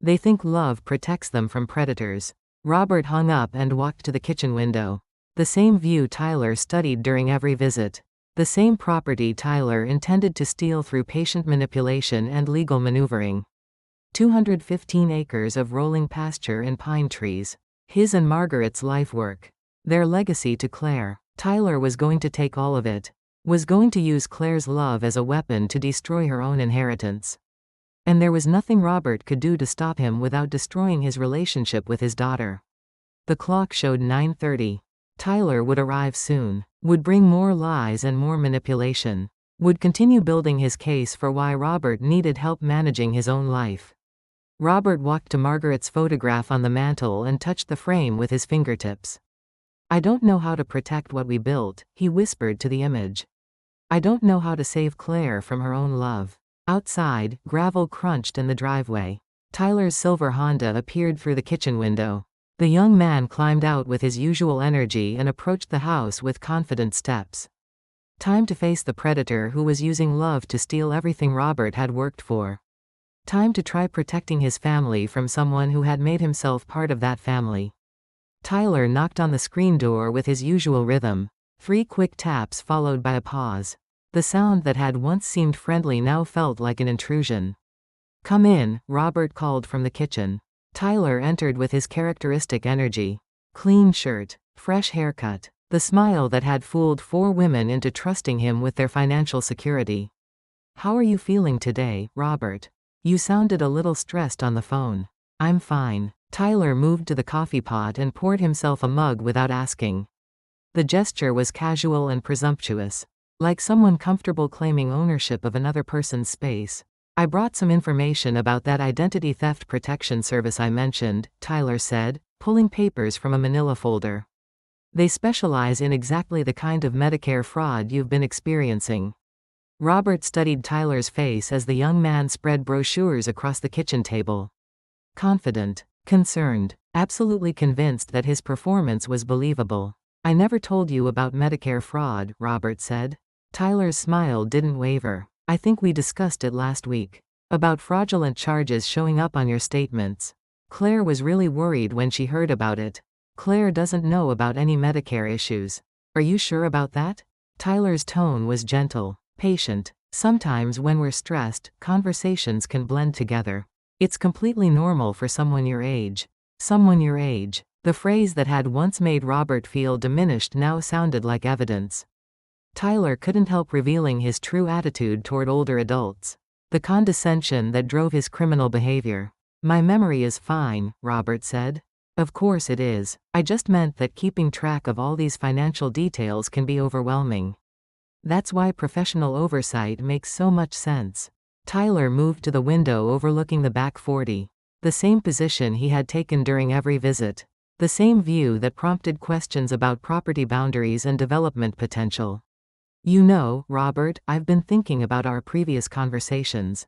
They think love protects them from predators. Robert hung up and walked to the kitchen window. The same view Tyler studied during every visit. The same property Tyler intended to steal through patient manipulation and legal maneuvering. 215 acres of rolling pasture and pine trees. His and Margaret's life work. Their legacy to Claire. Tyler was going to take all of it. Was going to use Claire's love as a weapon to destroy her own inheritance. And there was nothing Robert could do to stop him without destroying his relationship with his daughter. The clock showed 9:30. Tyler would arrive soon. Would bring more lies and more manipulation. Would continue building his case for why Robert needed help managing his own life. Robert walked to Margaret's photograph on the mantel and touched the frame with his fingertips. I don't know how to protect what we built, he whispered to the image. I don't know how to save Claire from her own love. Outside, gravel crunched in the driveway. Tyler's silver Honda appeared through the kitchen window. The young man climbed out with his usual energy and approached the house with confident steps. Time to face the predator who was using love to steal everything Robert had worked for. Time to try protecting his family from someone who had made himself part of that family. Tyler knocked on the screen door with his usual rhythm. 3 quick taps followed by a pause. The sound that had once seemed friendly now felt like an intrusion. Come in, Robert called from the kitchen. Tyler entered with his characteristic energy. Clean shirt, fresh haircut, the smile that had fooled 4 women into trusting him with their financial security. How are you feeling today, Robert? You sounded a little stressed on the phone. I'm fine. Tyler moved to the coffee pot and poured himself a mug without asking. The gesture was casual and presumptuous, like someone comfortable claiming ownership of another person's space. I brought some information about that identity theft protection service I mentioned, Tyler said, pulling papers from a manila folder. They specialize in exactly the kind of Medicare fraud you've been experiencing. Robert studied Tyler's face as the young man spread brochures across the kitchen table. Confident, concerned, absolutely convinced that his performance was believable. I never told you about Medicare fraud, Robert said. Tyler's smile didn't waver. I think we discussed it last week. About fraudulent charges showing up on your statements. Claire was really worried when she heard about it. Claire doesn't know about any Medicare issues. Are you sure about that? Tyler's tone was gentle, patient. Sometimes when we're stressed, conversations can blend together. It's completely normal for someone your age. Someone your age. The phrase that had once made Robert feel diminished now sounded like evidence. Tyler couldn't help revealing his true attitude toward older adults. The condescension that drove his criminal behavior. My memory is fine, Robert said. Of course it is. I just meant that keeping track of all these financial details can be overwhelming. That's why professional oversight makes so much sense. Tyler moved to the window overlooking the back 40. The same position he had taken during every visit. The same view that prompted questions about property boundaries and development potential. You know, Robert, I've been thinking about our previous conversations.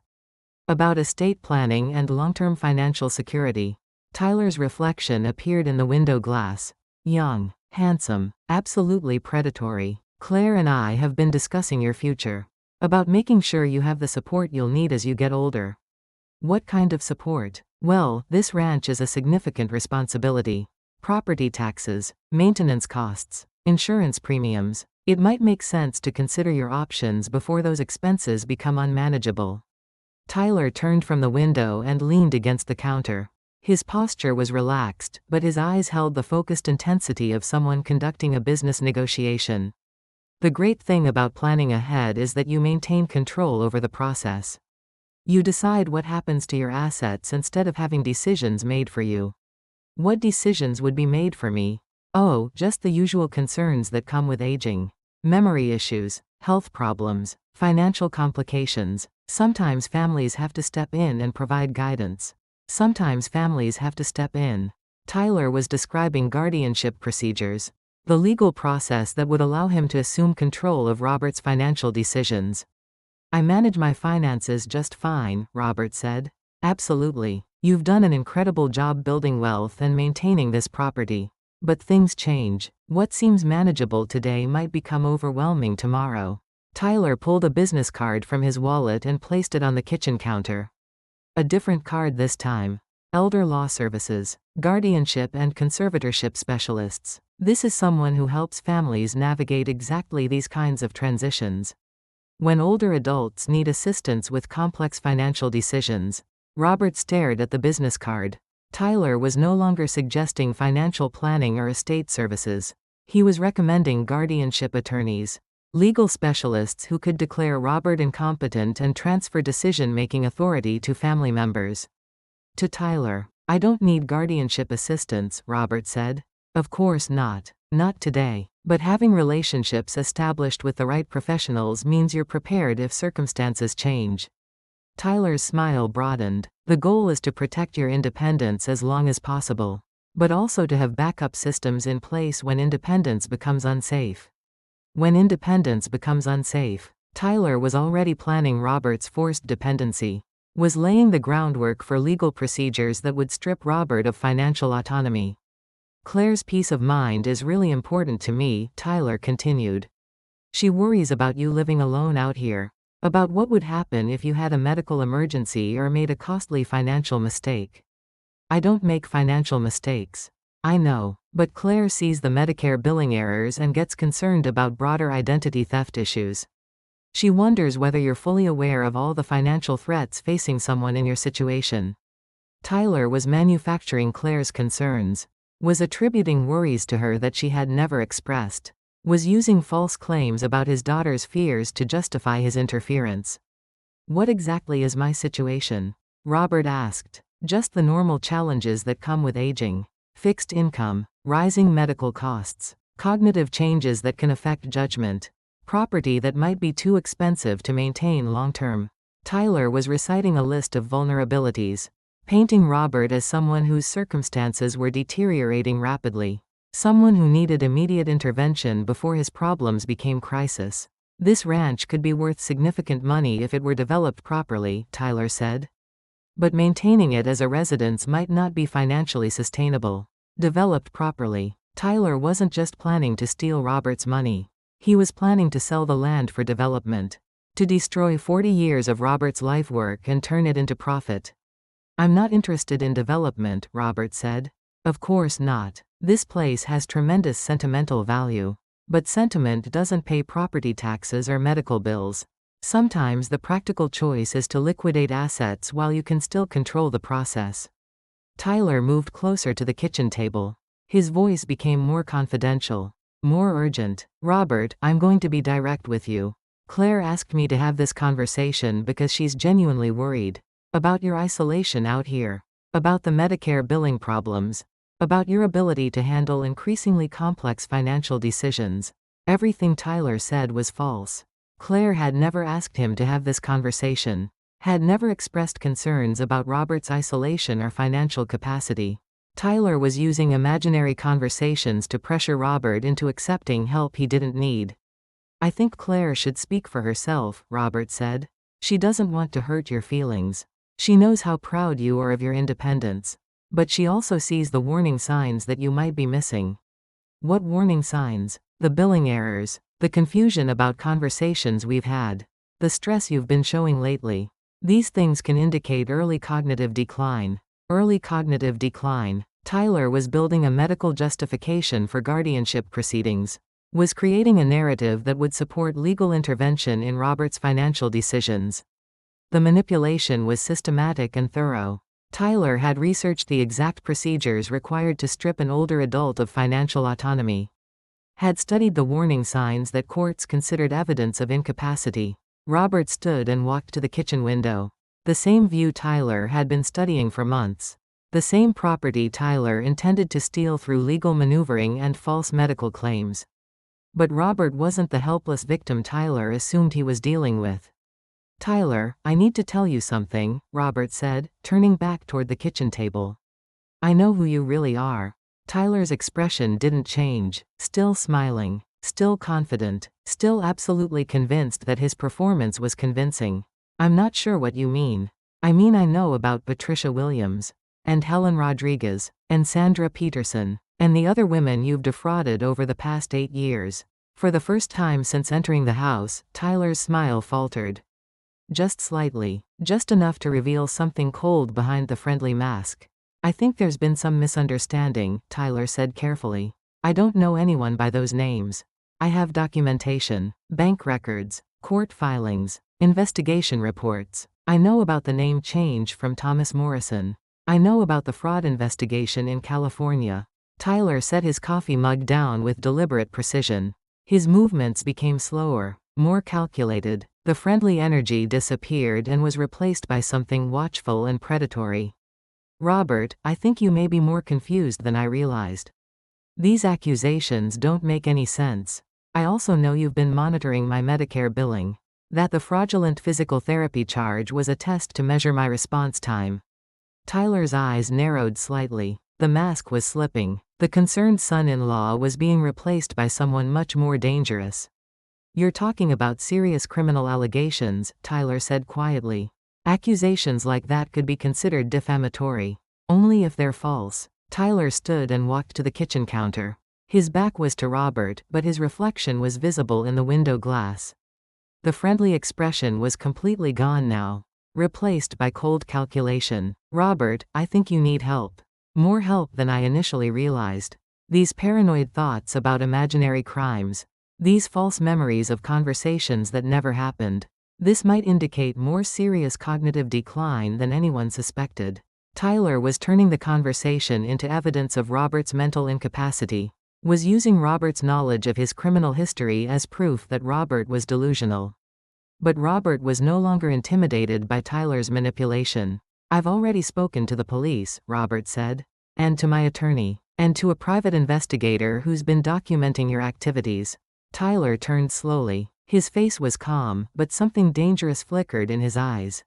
About estate planning and long-term financial security. Tyler's reflection appeared in the window glass. Young, handsome, absolutely predatory. Claire and I have been discussing your future. About making sure you have the support you'll need as you get older. What kind of support? Well, this ranch is a significant responsibility. Property taxes, maintenance costs, insurance premiums. It might make sense to consider your options before those expenses become unmanageable. Tyler turned from the window and leaned against the counter. His posture was relaxed, but his eyes held the focused intensity of someone conducting a business negotiation. The great thing about planning ahead is that you maintain control over the process. You decide what happens to your assets instead of having decisions made for you. What decisions would be made for me? Oh, just the usual concerns that come with aging. Memory issues, health problems, financial complications. Sometimes families have to step in and provide guidance. Sometimes families have to step in. Tyler was describing guardianship procedures. The legal process that would allow him to assume control of Robert's financial decisions. I manage my finances just fine, Robert said. Absolutely. You've done an incredible job building wealth and maintaining this property. But things change. What seems manageable today might become overwhelming tomorrow. Tyler pulled a business card from his wallet and placed it on the kitchen counter. A different card this time. Elder Law Services, Guardianship and Conservatorship Specialists. This is someone who helps families navigate exactly these kinds of transitions. When older adults need assistance with complex financial decisions. Robert stared at the business card. Tyler was no longer suggesting financial planning or estate services. He was recommending guardianship attorneys, legal specialists who could declare Robert incompetent and transfer decision-making authority to family members. To Tyler, I don't need guardianship assistance, Robert said. Of course not. Not today. But having relationships established with the right professionals means you're prepared if circumstances change. Tyler's smile broadened. The goal is to protect your independence as long as possible. But also to have backup systems in place when independence becomes unsafe. When independence becomes unsafe, Tyler was already planning Robert's forced dependency. Was laying the groundwork for legal procedures that would strip Robert of financial autonomy. Claire's peace of mind is really important to me, Tyler continued. She worries about you living alone out here. About what would happen if you had a medical emergency or made a costly financial mistake. I don't make financial mistakes. I know, but Claire sees the Medicare billing errors and gets concerned about broader identity theft issues. She wonders whether you're fully aware of all the financial threats facing someone in your situation. Tyler was manufacturing Claire's concerns. Was attributing worries to her that she had never expressed. Was using false claims about his daughter's fears to justify his interference. What exactly is my situation? Robert asked. Just the normal challenges that come with aging. Fixed income, rising medical costs, Cognitive changes that can affect judgment. Property that might be too expensive to maintain long-term. Tyler was reciting a list of vulnerabilities, painting Robert as someone whose circumstances were deteriorating rapidly. Someone who needed immediate intervention before his problems became crisis. This ranch could be worth significant money if it were developed properly, Tyler said. But maintaining it as a residence might not be financially sustainable. Developed properly. Tyler wasn't just planning to steal Robert's money. He was planning to sell the land for development. To destroy 40 years of Robert's life work and turn it into profit. I'm not interested in development, Robert said. Of course not. This place has tremendous sentimental value. But sentiment doesn't pay property taxes or medical bills. Sometimes the practical choice is to liquidate assets while you can still control the process. Tyler moved closer to the kitchen table. His voice became more confidential, more urgent. Robert, I'm going to be direct with you. Claire asked me to have this conversation because she's genuinely worried. About your isolation out here. About the Medicare billing problems. About your ability to handle increasingly complex financial decisions. Everything Tyler said was false. Claire had never asked him to have this conversation. Had never expressed concerns about Robert's isolation or financial capacity. Tyler was using imaginary conversations to pressure Robert into accepting help he didn't need. I think Claire should speak for herself, Robert said. She doesn't want to hurt your feelings. She knows how proud you are of your independence. But she also sees the warning signs that you might be missing. What warning signs? The billing errors, the confusion about conversations we've had, the stress you've been showing lately. These things can indicate early cognitive decline. Early cognitive decline. Tyler was building a medical justification for guardianship proceedings. Was creating a narrative that would support legal intervention in Robert's financial decisions. The manipulation was systematic and thorough. Tyler had researched the exact procedures required to strip an older adult of financial autonomy. Had studied the warning signs that courts considered evidence of incapacity. Robert stood and walked to the kitchen window. The same view Tyler had been studying for months. The same property Tyler intended to steal through legal maneuvering and false medical claims. But Robert wasn't the helpless victim Tyler assumed he was dealing with. Tyler, I need to tell you something, Robert said, turning back toward the kitchen table. I know who you really are. Tyler's expression didn't change, still smiling, still confident, still absolutely convinced that his performance was convincing. I'm not sure what you mean. I mean, I know about Patricia Williams, and Helen Rodriguez, and Sandra Peterson, and the other women you've defrauded over the past 8 years. For the first time since entering the house, Tyler's smile faltered. Just slightly, just enough to reveal something cold behind the friendly mask. I think there's been some misunderstanding, Tyler said carefully. I don't know anyone by those names. I have documentation, bank records, court filings, investigation reports. I know about the name change from Thomas Morrison. I know about the fraud investigation in California. Tyler set his coffee mug down with deliberate precision. His movements became slower, more calculated. The friendly energy disappeared and was replaced by something watchful and predatory. Robert, I think you may be more confused than I realized. These accusations don't make any sense. I also know you've been monitoring my Medicare billing. That the fraudulent physical therapy charge was a test to measure my response time. Tyler's eyes narrowed slightly. The mask was slipping. The concerned son-in-law was being replaced by someone much more dangerous. You're talking about serious criminal allegations, Tyler said quietly. Accusations like that could be considered defamatory. Only if they're false. Tyler stood and walked to the kitchen counter. His back was to Robert, but his reflection was visible in the window glass. The friendly expression was completely gone now, replaced by cold calculation. Robert, I think you need help. More help than I initially realized. These paranoid thoughts about imaginary crimes. These false memories of conversations that never happened. This might indicate more serious cognitive decline than anyone suspected. Tyler was turning the conversation into evidence of Robert's mental incapacity. Was using Robert's knowledge of his criminal history as proof that Robert was delusional. But Robert was no longer intimidated by Tyler's manipulation. I've already spoken to the police, Robert said. And to my attorney. And to a private investigator who's been documenting your activities. Tyler turned slowly. His face was calm, but something dangerous flickered in his eyes.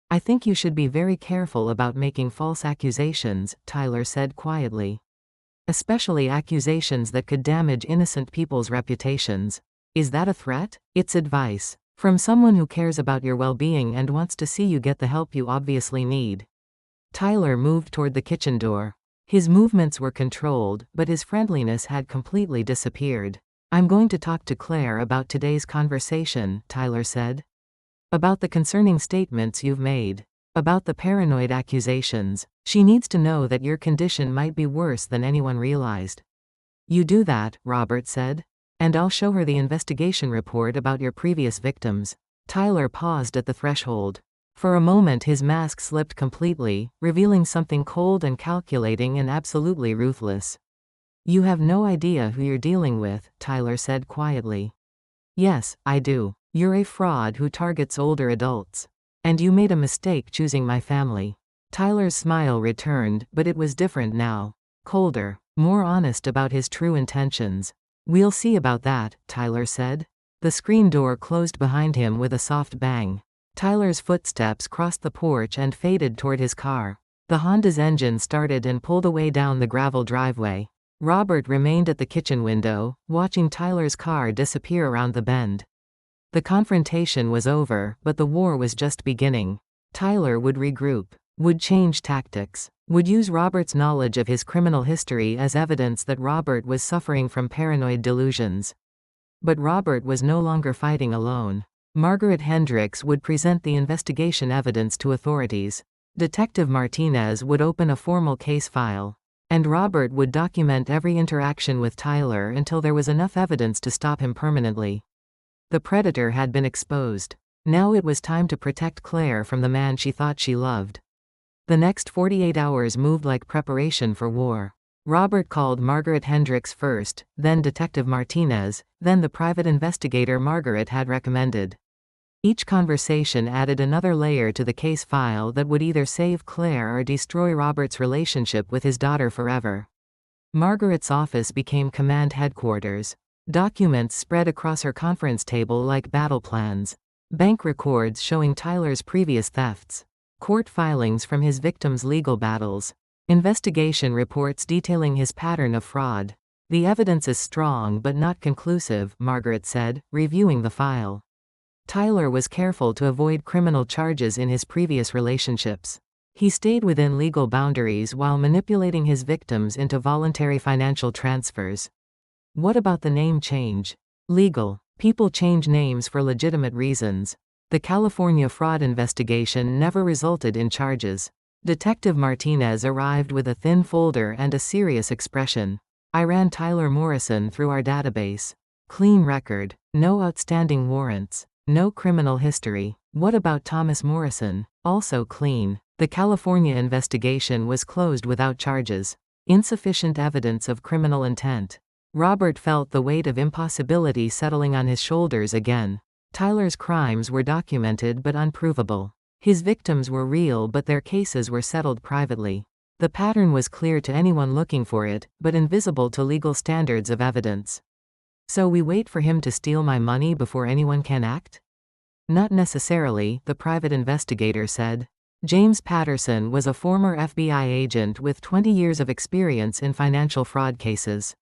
I think you should be very careful about making false accusations, Tyler said quietly. Especially accusations that could damage innocent people's reputations. Is that a threat? It's advice. From someone who cares about your well-being and wants to see you get the help you obviously need. Tyler moved toward the kitchen door. His movements were controlled, but his friendliness had completely disappeared. I'm going to talk to Claire about today's conversation, Tyler said. About the concerning statements you've made. About the paranoid accusations. She needs to know that your condition might be worse than anyone realized. You do that, Robert said. And I'll show her the investigation report about your previous victims. Tyler paused at the threshold. For a moment his mask slipped completely, revealing something cold and calculating and absolutely ruthless. You have no idea who you're dealing with, Tyler said quietly. Yes, I do. You're a fraud who targets older adults. And you made a mistake choosing my family. Tyler's smile returned, but it was different now. Colder. More honest about his true intentions. We'll see about that, Tyler said. The screen door closed behind him with a soft bang. Tyler's footsteps crossed the porch and faded toward his car. The Honda's engine started and pulled away down the gravel driveway. Robert remained at the kitchen window, watching Tyler's car disappear around the bend. The confrontation was over, but the war was just beginning. Tyler would regroup, would change tactics, would use Robert's knowledge of his criminal history as evidence that Robert was suffering from paranoid delusions. But Robert was no longer fighting alone. Margaret Hendricks would present the investigation evidence to authorities. Detective Martinez would open a formal case file. And Robert would document every interaction with Tyler until there was enough evidence to stop him permanently. The predator had been exposed. Now it was time to protect Claire from the man she thought she loved. The next 48 hours moved like preparation for war. Robert called Margaret Hendricks first, then Detective Martinez, then the private investigator Margaret had recommended. Each conversation added another layer to the case file that would either save Claire or destroy Robert's relationship with his daughter forever. Margaret's office became command headquarters. Documents spread across her conference table like battle plans. Bank records showing Tyler's previous thefts. Court filings from his victims' legal battles. Investigation reports detailing his pattern of fraud. The evidence is strong but not conclusive, Margaret said, reviewing the file. Tyler was careful to avoid criminal charges in his previous relationships. He stayed within legal boundaries while manipulating his victims into voluntary financial transfers. What about the name change? Legal. People change names for legitimate reasons. The California fraud investigation never resulted in charges. Detective Martinez arrived with a thin folder and a serious expression. I ran Tyler Morrison through our database. Clean record. No outstanding warrants. No criminal history. What about Thomas Morrison? Also clean. The California investigation was closed without charges. Insufficient evidence of criminal intent. Robert felt the weight of impossibility settling on his shoulders again. Tyler's crimes were documented but unprovable. His victims were real but their cases were settled privately. The pattern was clear to anyone looking for it, but invisible to legal standards of evidence. So we wait for him to steal my money before anyone can act? Not necessarily, the private investigator said. James Patterson was a former FBI agent with 20 years of experience in financial fraud cases.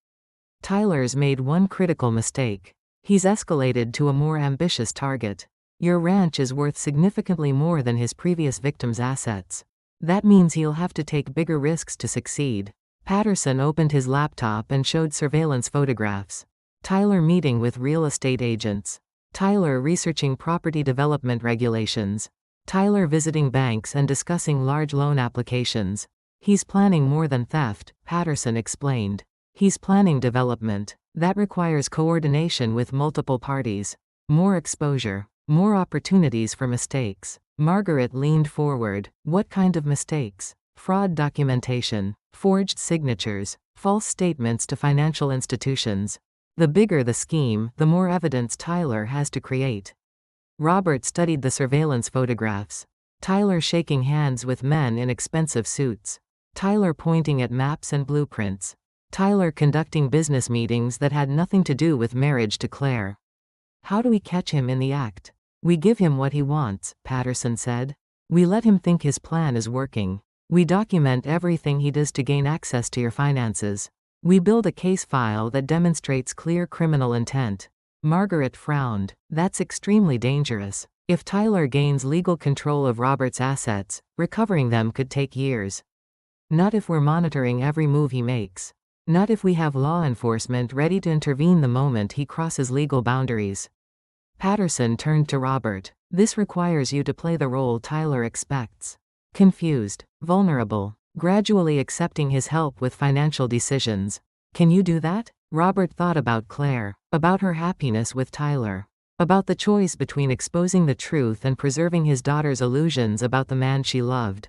Tyler's made one critical mistake. He's escalated to a more ambitious target. Your ranch is worth significantly more than his previous victim's assets. That means he'll have to take bigger risks to succeed. Patterson opened his laptop and showed surveillance photographs. Tyler meeting with real estate agents. Tyler researching property development regulations. Tyler visiting banks and discussing large loan applications. He's planning more than theft, Patterson explained. He's planning development. That requires coordination with multiple parties. More exposure. More opportunities for mistakes. Margaret leaned forward. What kind of mistakes? Fraud documentation. Forged signatures. False statements to financial institutions. The bigger the scheme, the more evidence Tyler has to create. Robert studied the surveillance photographs. Tyler shaking hands with men in expensive suits. Tyler pointing at maps and blueprints. Tyler conducting business meetings that had nothing to do with marriage to Claire. How do we catch him in the act? We give him what he wants, Patterson said. We let him think his plan is working. We document everything he does to gain access to your finances. We build a case file that demonstrates clear criminal intent. Margaret frowned. That's extremely dangerous. If Tyler gains legal control of Robert's assets, recovering them could take years. Not if we're monitoring every move he makes. Not if we have law enforcement ready to intervene the moment he crosses legal boundaries. Patterson turned to Robert. This requires you to play the role Tyler expects. Confused, vulnerable, gradually accepting his help with financial decisions. Can you do that? Robert thought about Claire, about her happiness with Tyler, about the choice between exposing the truth and preserving his daughter's illusions about the man she loved.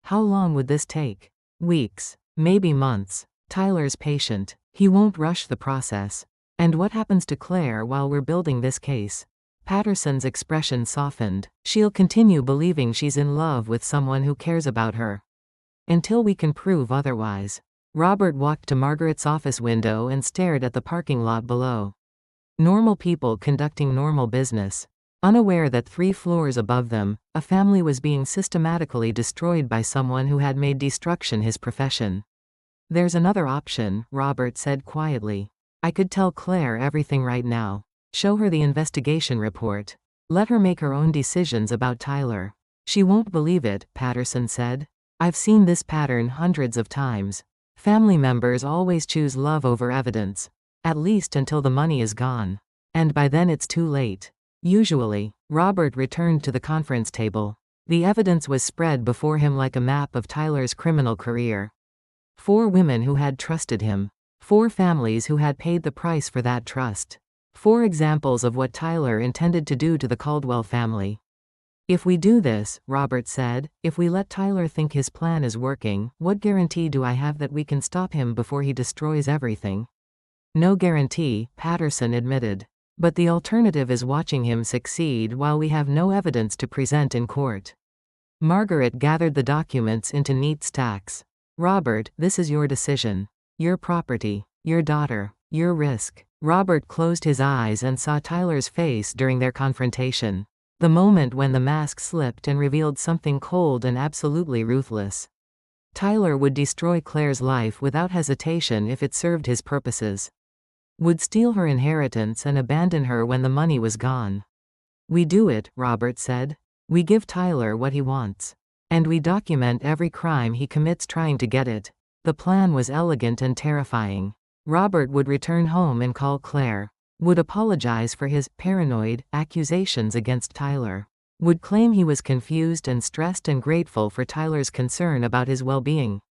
How long would this take? Weeks, maybe months. Tyler's patient. He won't rush the process. And what happens to Claire while we're building this case? Patterson's expression softened. She'll continue believing she's in love with someone who cares about her. Until we can prove otherwise. Robert walked to Margaret's office window and stared at the parking lot below. Normal people conducting normal business. Unaware that 3 floors above them, a family was being systematically destroyed by someone who had made destruction his profession. There's another option, Robert said quietly. I could tell Claire everything right now. Show her the investigation report. Let her make her own decisions about Tyler. She won't believe it, Patterson said. I've seen this pattern hundreds of times. Family members always choose love over evidence. At least until the money is gone. And by then it's too late. Usually, Robert returned to the conference table. The evidence was spread before him like a map of Tyler's criminal career. 4 women who had trusted him. 4 families who had paid the price for that trust. 4 examples of what Tyler intended to do to the Caldwell family. If we do this, Robert said, if we let Tyler think his plan is working, what guarantee do I have that we can stop him before he destroys everything? No guarantee, Patterson admitted. But the alternative is watching him succeed while we have no evidence to present in court. Margaret gathered the documents into neat stacks. Robert, this is your decision. Your property. Your daughter. Your risk. Robert closed his eyes and saw Tyler's face during their confrontation. The moment when the mask slipped and revealed something cold and absolutely ruthless. Tyler would destroy Claire's life without hesitation if it served his purposes. Would steal her inheritance and abandon her when the money was gone. We do it, Robert said. We give Tyler what he wants. And we document every crime he commits trying to get it. The plan was elegant and terrifying. Robert would return home and call Claire. Would apologize for his paranoid accusations against Tyler. Would claim he was confused and stressed and grateful for Tyler's concern about his well-being.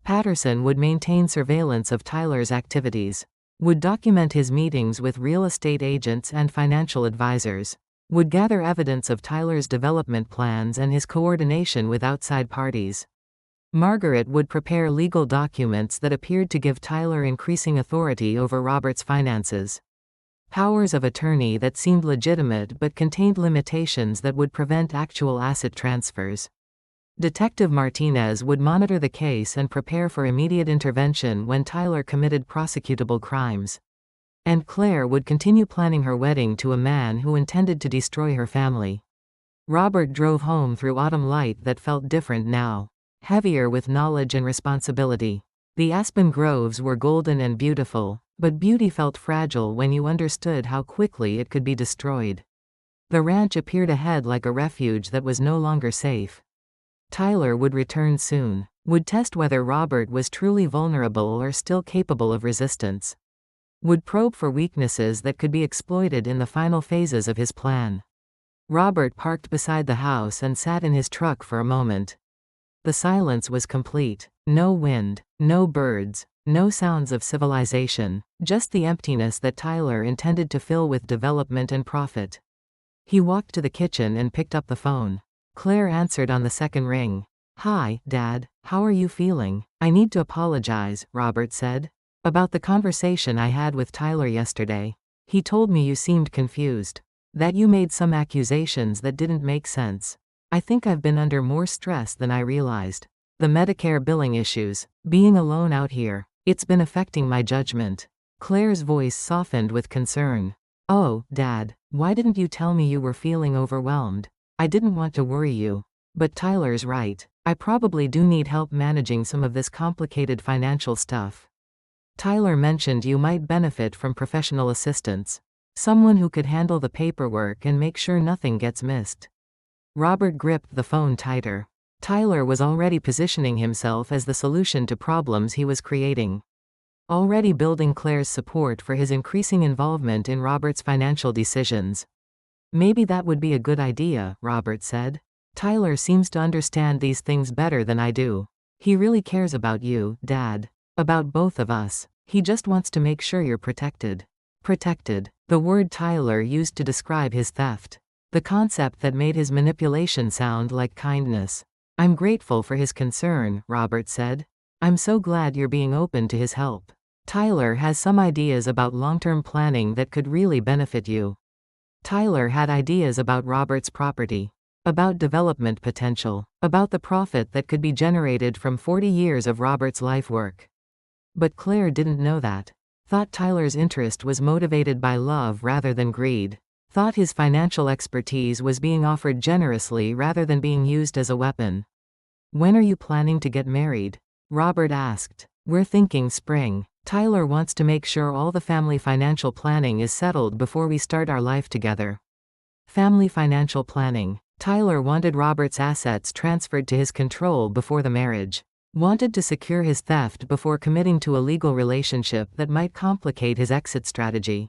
Patterson would maintain surveillance of Tyler's activities. Would document his meetings with real estate agents and financial advisors. Would gather evidence of Tyler's development plans and his coordination with outside parties. Margaret would prepare legal documents that appeared to give Tyler increasing authority over Robert's finances. Powers of attorney that seemed legitimate but contained limitations that would prevent actual asset transfers. Detective Martinez would monitor the case and prepare for immediate intervention when Tyler committed prosecutable crimes. And Claire would continue planning her wedding to a man who intended to destroy her family. Robert drove home through autumn light that felt different now. Heavier with knowledge and responsibility. The aspen groves were golden and beautiful, but beauty felt fragile when you understood how quickly it could be destroyed. The ranch appeared ahead like a refuge that was no longer safe. Tyler would return soon. Would test whether Robert was truly vulnerable or still capable of resistance. Would probe for weaknesses that could be exploited in the final phases of his plan. Robert parked beside the house and sat in his truck for a moment. The silence was complete. No wind, no birds, no sounds of civilization, just the emptiness that Tyler intended to fill with development and profit. He walked to the kitchen and picked up the phone. Claire answered on the second ring. Hi, Dad, how are you feeling? I need to apologize, Robert said. About the conversation I had with Tyler yesterday. He told me you seemed confused. That you made some accusations that didn't make sense. I think I've been under more stress than I realized. The Medicare billing issues, being alone out here, It's been affecting my judgment. Claire's voice softened with concern. Oh, Dad, why didn't you tell me you were feeling overwhelmed? I didn't want to worry you. But Tyler's right. I probably do need help managing some of this complicated financial stuff. Tyler mentioned you might benefit from professional assistance. Someone who could handle the paperwork and make sure nothing gets missed. Robert gripped the phone tighter. Tyler was already positioning himself as the solution to problems he was creating. Already building Claire's support for his increasing involvement in Robert's financial decisions. Maybe that would be a good idea, Robert said. Tyler seems to understand these things better than I do. He really cares about you, Dad. About both of us. He just wants to make sure you're protected. Protected. The word Tyler used to describe his theft. The concept that made his manipulation sound like kindness. I'm grateful for his concern, Robert said. I'm so glad you're being open to his help. Tyler has some ideas about long-term planning that could really benefit you. Tyler had ideas about Robert's property. About development potential. About the profit that could be generated from 40 years of Robert's life work. But Claire didn't know that. Thought Tyler's interest was motivated by love rather than greed. Thought his financial expertise was being offered generously rather than being used as a weapon. When are you planning to get married? Robert asked. We're thinking spring. Tyler wants to make sure all the family financial planning is settled before we start our life together. Family financial planning. Tyler wanted Robert's assets transferred to his control before the marriage. Wanted to secure his theft before committing to a legal relationship that might complicate his exit strategy.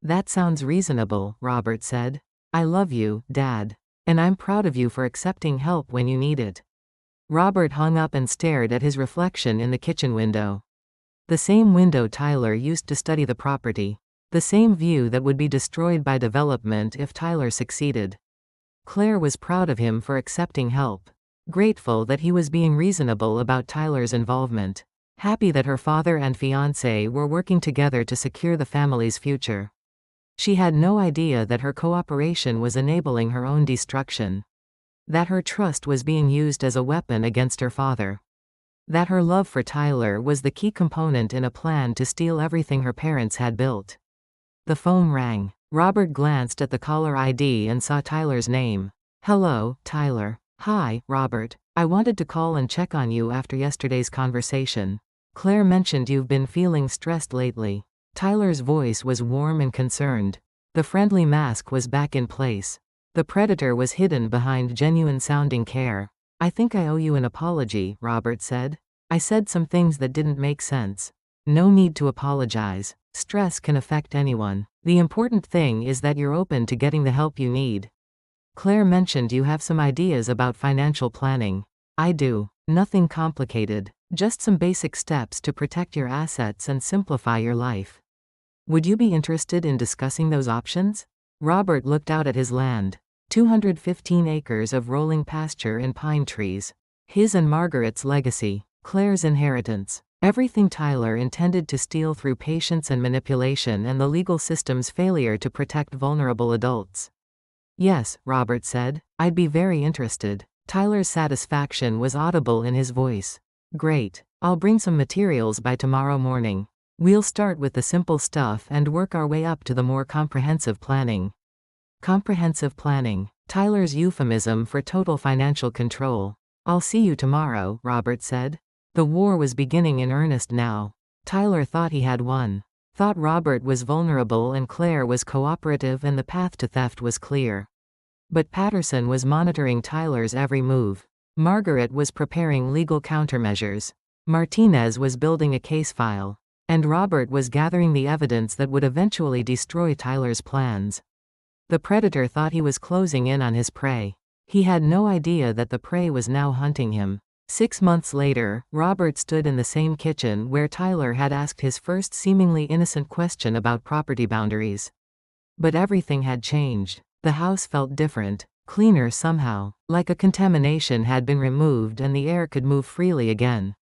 That sounds reasonable, Robert said. I love you, Dad. And I'm proud of you for accepting help when you need it. Robert hung up and stared at his reflection in the kitchen window. The same window Tyler used to study the property. The same view that would be destroyed by development if Tyler succeeded. Claire was proud of him for accepting help. Grateful that he was being reasonable about Tyler's involvement. Happy that her father and fiancé were working together to secure the family's future. She had no idea that her cooperation was enabling her own destruction. That her trust was being used as a weapon against her father. That her love for Tyler was the key component in a plan to steal everything her parents had built. The phone rang. Robert glanced at the caller ID and saw Tyler's name. Hello, Tyler. Hi, Robert. I wanted to call and check on you after yesterday's conversation. Claire mentioned you've been feeling stressed lately. Tyler's voice was warm and concerned. The friendly mask was back in place. The predator was hidden behind genuine-sounding care. I think I owe you an apology, Robert said. I said some things that didn't make sense. No need to apologize. Stress can affect anyone. The important thing is that you're open to getting the help you need. Claire mentioned you have some ideas about financial planning. I do. Nothing complicated. Just some basic steps to protect your assets and simplify your life. Would you be interested in discussing those options? Robert looked out at his land. 215 acres of rolling pasture and pine trees. His and Margaret's legacy. Claire's inheritance. Everything Tyler intended to steal through patience and manipulation and the legal system's failure to protect vulnerable adults. Yes, Robert said. I'd be very interested. Tyler's satisfaction was audible in his voice. Great. I'll bring some materials by tomorrow morning. We'll start with the simple stuff and work our way up to the more comprehensive planning. Comprehensive planning. Tyler's euphemism for total financial control. I'll see you tomorrow, Robert said. The war was beginning in earnest now. Tyler thought he had won. Thought Robert was vulnerable and Claire was cooperative and the path to theft was clear. But Patterson was monitoring Tyler's every move. Margaret was preparing legal countermeasures. Martinez was building a case file. And Robert was gathering the evidence that would eventually destroy Tyler's plans. The predator thought he was closing in on his prey. He had no idea that the prey was now hunting him. 6 months later, Robert stood in the same kitchen where Tyler had asked his first seemingly innocent question about property boundaries. But everything had changed. The house felt different, cleaner somehow, like a contamination had been removed and the air could move freely again.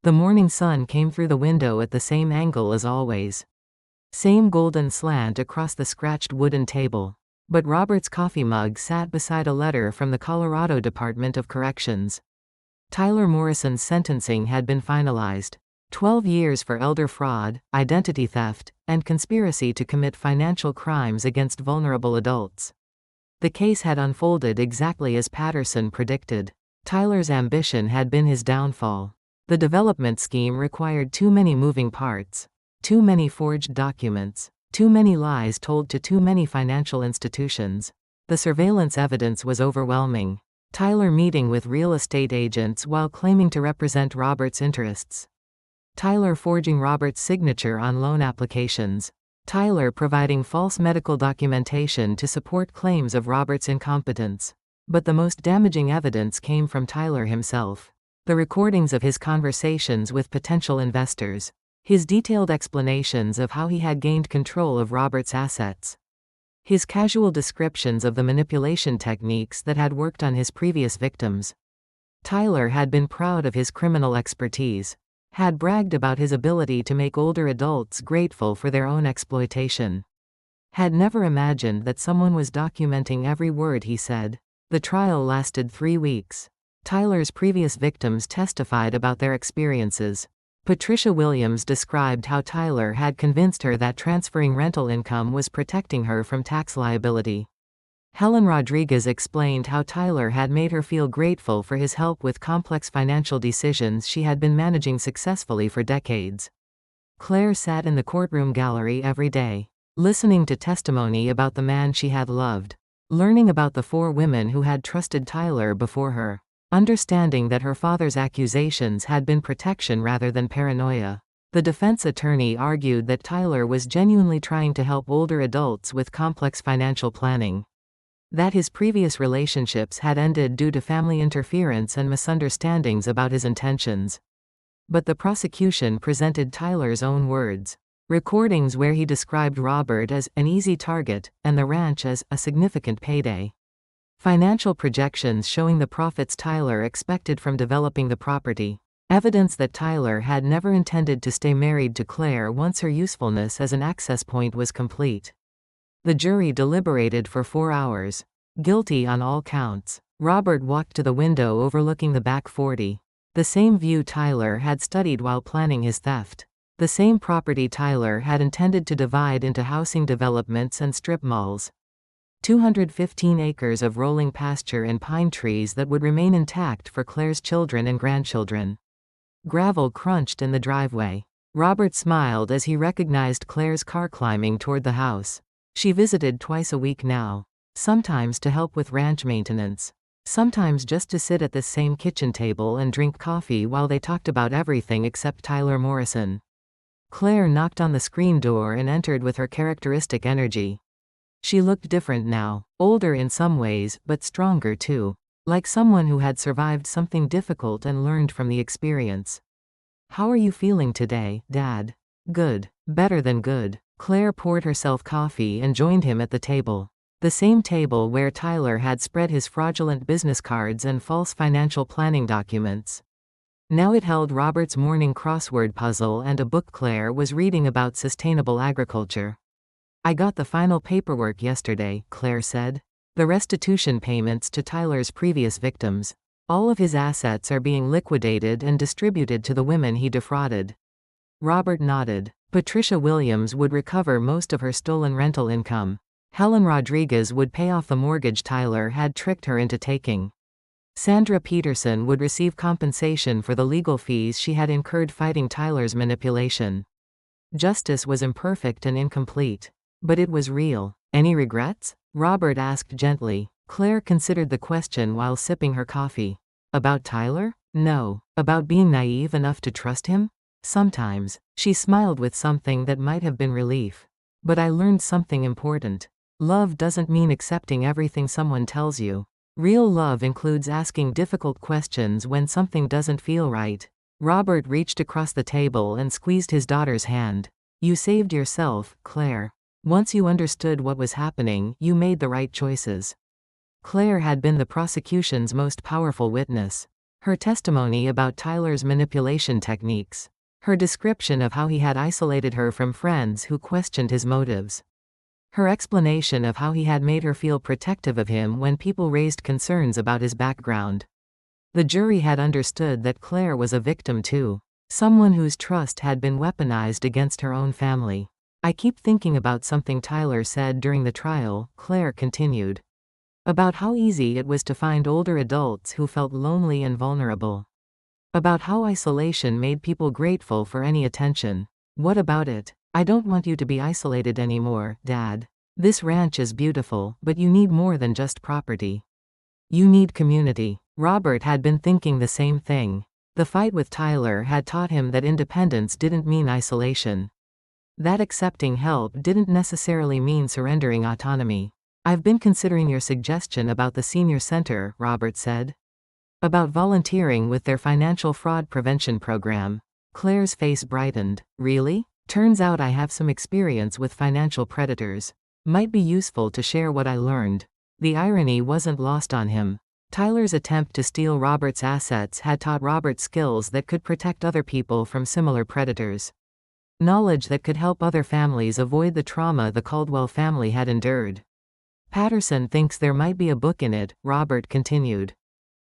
The morning sun came through the window at the same angle as always. Same golden slant across the scratched wooden table. But Robert's coffee mug sat beside a letter from the Colorado Department of Corrections. Tyler Morrison's sentencing had been finalized. 12 years for elder fraud, identity theft, and conspiracy to commit financial crimes against vulnerable adults. The case had unfolded exactly as Patterson predicted. Tyler's ambition had been his downfall. The development scheme required too many moving parts, too many forged documents, too many lies told to too many financial institutions. The surveillance evidence was overwhelming. Tyler meeting with real estate agents while claiming to represent Robert's interests. Tyler forging Robert's signature on loan applications. Tyler providing false medical documentation to support claims of Robert's incompetence. But the most damaging evidence came from Tyler himself. The recordings of his conversations with potential investors. His detailed explanations of how he had gained control of Robert's assets. His casual descriptions of the manipulation techniques that had worked on his previous victims. Tyler had been proud of his criminal expertise. Had bragged about his ability to make older adults grateful for their own exploitation. Had never imagined that someone was documenting every word he said. The trial lasted 3 weeks. Tyler's previous victims testified about their experiences. Patricia Williams described how Tyler had convinced her that transferring rental income was protecting her from tax liability. Helen Rodriguez explained how Tyler had made her feel grateful for his help with complex financial decisions she had been managing successfully for decades. Claire sat in the courtroom gallery every day, listening to testimony about the man she had loved, learning about the 4 women who had trusted Tyler before her, understanding that her father's accusations had been protection rather than paranoia. The defense attorney argued that Tyler was genuinely trying to help older adults with complex financial planning. That his previous relationships had ended due to family interference and misunderstandings about his intentions. But the prosecution presented Tyler's own words. Recordings where he described Robert as an easy target, and the ranch as a significant payday. Financial projections showing the profits Tyler expected from developing the property. Evidence that Tyler had never intended to stay married to Claire once her usefulness as an access point was complete. The jury deliberated for 4 hours. Guilty on all counts. Robert walked to the window overlooking the back 40. The same view Tyler had studied while planning his theft. The same property Tyler had intended to divide into housing developments and strip malls. 215 acres of rolling pasture and pine trees that would remain intact for Claire's children and grandchildren. Gravel crunched in the driveway. Robert smiled as he recognized Claire's car climbing toward the house. She visited twice a week now, sometimes to help with ranch maintenance, sometimes just to sit at the same kitchen table and drink coffee while they talked about everything except Tyler Morrison. Claire knocked on the screen door and entered with her characteristic energy. She looked different now, older in some ways, but stronger too, like someone who had survived something difficult and learned from the experience. "How are you feeling today, Dad?" "Good. Better than good." Claire poured herself coffee and joined him at the table. The same table where Tyler had spread his fraudulent business cards and false financial planning documents. Now it held Robert's morning crossword puzzle and a book Claire was reading about sustainable agriculture. "I got the final paperwork yesterday," Claire said. "The restitution payments to Tyler's previous victims. All of his assets are being liquidated and distributed to the women he defrauded." Robert nodded. Patricia Williams would recover most of her stolen rental income. Helen Rodriguez would pay off the mortgage Tyler had tricked her into taking. Sandra Peterson would receive compensation for the legal fees she had incurred fighting Tyler's manipulation. Justice was imperfect and incomplete. But it was real. "Any regrets?" Robert asked gently. Claire considered the question while sipping her coffee. "About Tyler? No. About being naive enough to trust him? Sometimes." She smiled with something that might have been relief. "But I learned something important. Love doesn't mean accepting everything someone tells you. Real love includes asking difficult questions when something doesn't feel right." Robert reached across the table and squeezed his daughter's hand. "You saved yourself, Claire. Once you understood what was happening, you made the right choices." Claire had been the prosecution's most powerful witness. Her testimony about Tyler's manipulation techniques. Her description of how he had isolated her from friends who questioned his motives. Her explanation of how he had made her feel protective of him when people raised concerns about his background. The jury had understood that Claire was a victim too. Someone whose trust had been weaponized against her own family. I keep thinking about something Tyler said during the trial, Claire continued. About how easy it was to find older adults who felt lonely and vulnerable. About how isolation made people grateful for any attention. What about it? I don't want you to be isolated anymore, Dad. This ranch is beautiful, but you need more than just property. You need community. Robert had been thinking the same thing. The fight with Tyler had taught him that independence didn't mean isolation. That accepting help didn't necessarily mean surrendering autonomy. I've been considering your suggestion about the senior center, Robert said. About volunteering with their financial fraud prevention program. Claire's face brightened. Really? Turns out I have some experience with financial predators. Might be useful to share what I learned. The irony wasn't lost on him. Tyler's attempt to steal Robert's assets had taught Robert skills that could protect other people from similar predators. Knowledge that could help other families avoid the trauma the Caldwell family had endured. Patterson thinks there might be a book in it, Robert continued.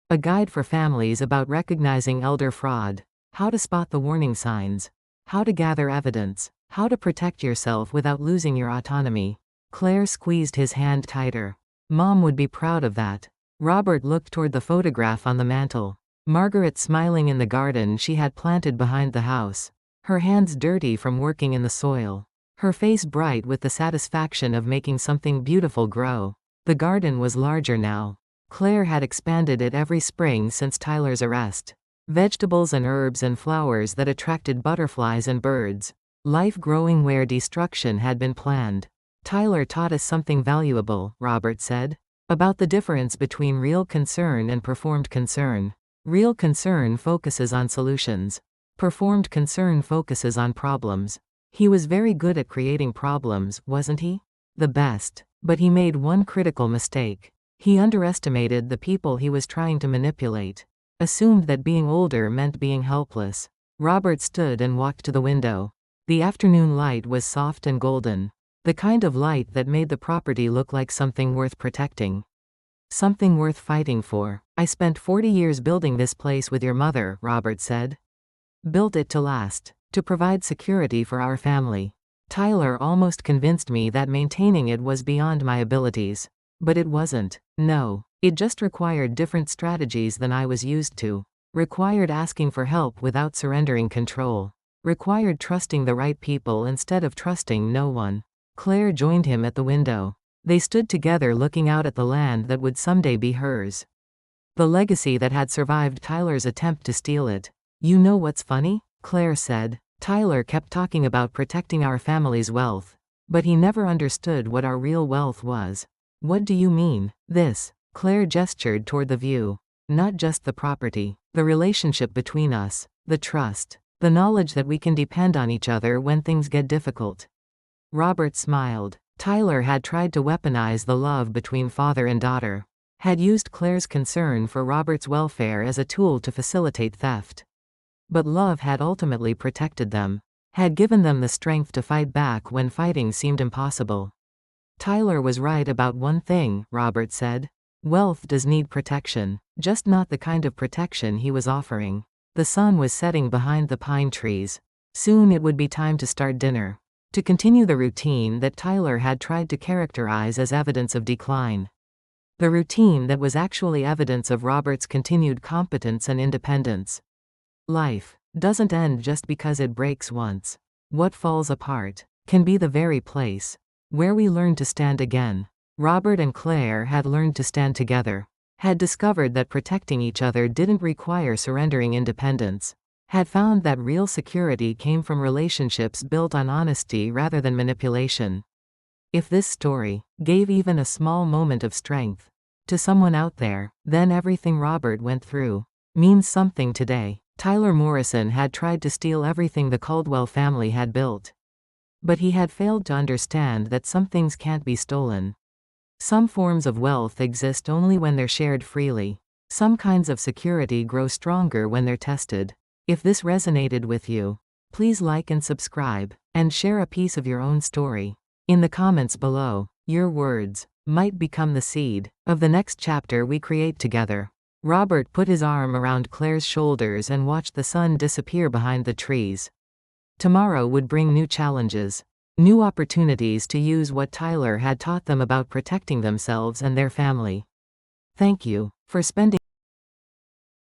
A guide for families about recognizing elder fraud. How to spot the warning signs. How to gather evidence. How to protect yourself without losing your autonomy. Claire squeezed his hand tighter. Mom would be proud of that. Robert looked toward the photograph on the mantel. Margaret smiling in the garden she had planted behind the house. Her hands dirty from working in the soil. Her face bright with the satisfaction of making something beautiful grow. The garden was larger now. Claire had expanded it every spring since Tyler's arrest. Vegetables and herbs and flowers that attracted butterflies and birds. Life growing where destruction had been planned. Tyler taught us something valuable, Robert said. About the difference between real concern and performed concern. Real concern focuses on solutions. Performed concern focuses on problems. He was very good at creating problems, wasn't he? The best. But he made one critical mistake. He underestimated the people he was trying to manipulate. Assumed that being older meant being helpless. Robert stood and walked to the window. The afternoon light was soft and golden. The kind of light that made the property look like something worth protecting. Something worth fighting for. I spent 40 years building this place with your mother, Robert said. Built it to last. To provide security for our family. Tyler almost convinced me that maintaining it was beyond my abilities. But it wasn't. No. It just required different strategies than I was used to. Required asking for help without surrendering control. Required trusting the right people instead of trusting no one. Claire joined him at the window. They stood together looking out at the land that would someday be hers. The legacy that had survived Tyler's attempt to steal it. You know what's funny? Claire said. Tyler kept talking about protecting our family's wealth. But he never understood what our real wealth was. What do you mean? This. Claire gestured toward the view. Not just the property. The relationship between us. The trust. The knowledge that we can depend on each other when things get difficult. Robert smiled. Tyler had tried to weaponize the love between father and daughter. Had used Claire's concern for Robert's welfare as a tool to facilitate theft. But love had ultimately protected them. Had given them the strength to fight back when fighting seemed impossible. Tyler was right about one thing, Robert said. Wealth does need protection. Just not the kind of protection he was offering. The sun was setting behind the pine trees. Soon it would be time to start dinner. To continue the routine that Tyler had tried to characterize as evidence of decline. The routine that was actually evidence of Robert's continued competence and independence. Life doesn't end just because it breaks once. What falls apart can be the very place where we learn to stand again. Robert and Claire had learned to stand together. Had discovered that protecting each other didn't require surrendering independence. Had found that real security came from relationships built on honesty rather than manipulation. If this story gave even a small moment of strength to someone out there, then everything Robert went through means something today. Tyler Morrison had tried to steal everything the Caldwell family had built. But he had failed to understand that some things can't be stolen. Some forms of wealth exist only when they're shared freely. Some kinds of security grow stronger when they're tested. If this resonated with you, please like and subscribe, and share a piece of your own story in the comments below. Your words might become the seed of the next chapter we create together. Robert put his arm around Claire's shoulders and watched the sun disappear behind the trees. Tomorrow would bring new challenges. New opportunities to use what Tyler had taught them about protecting themselves and their family. Thank you for spending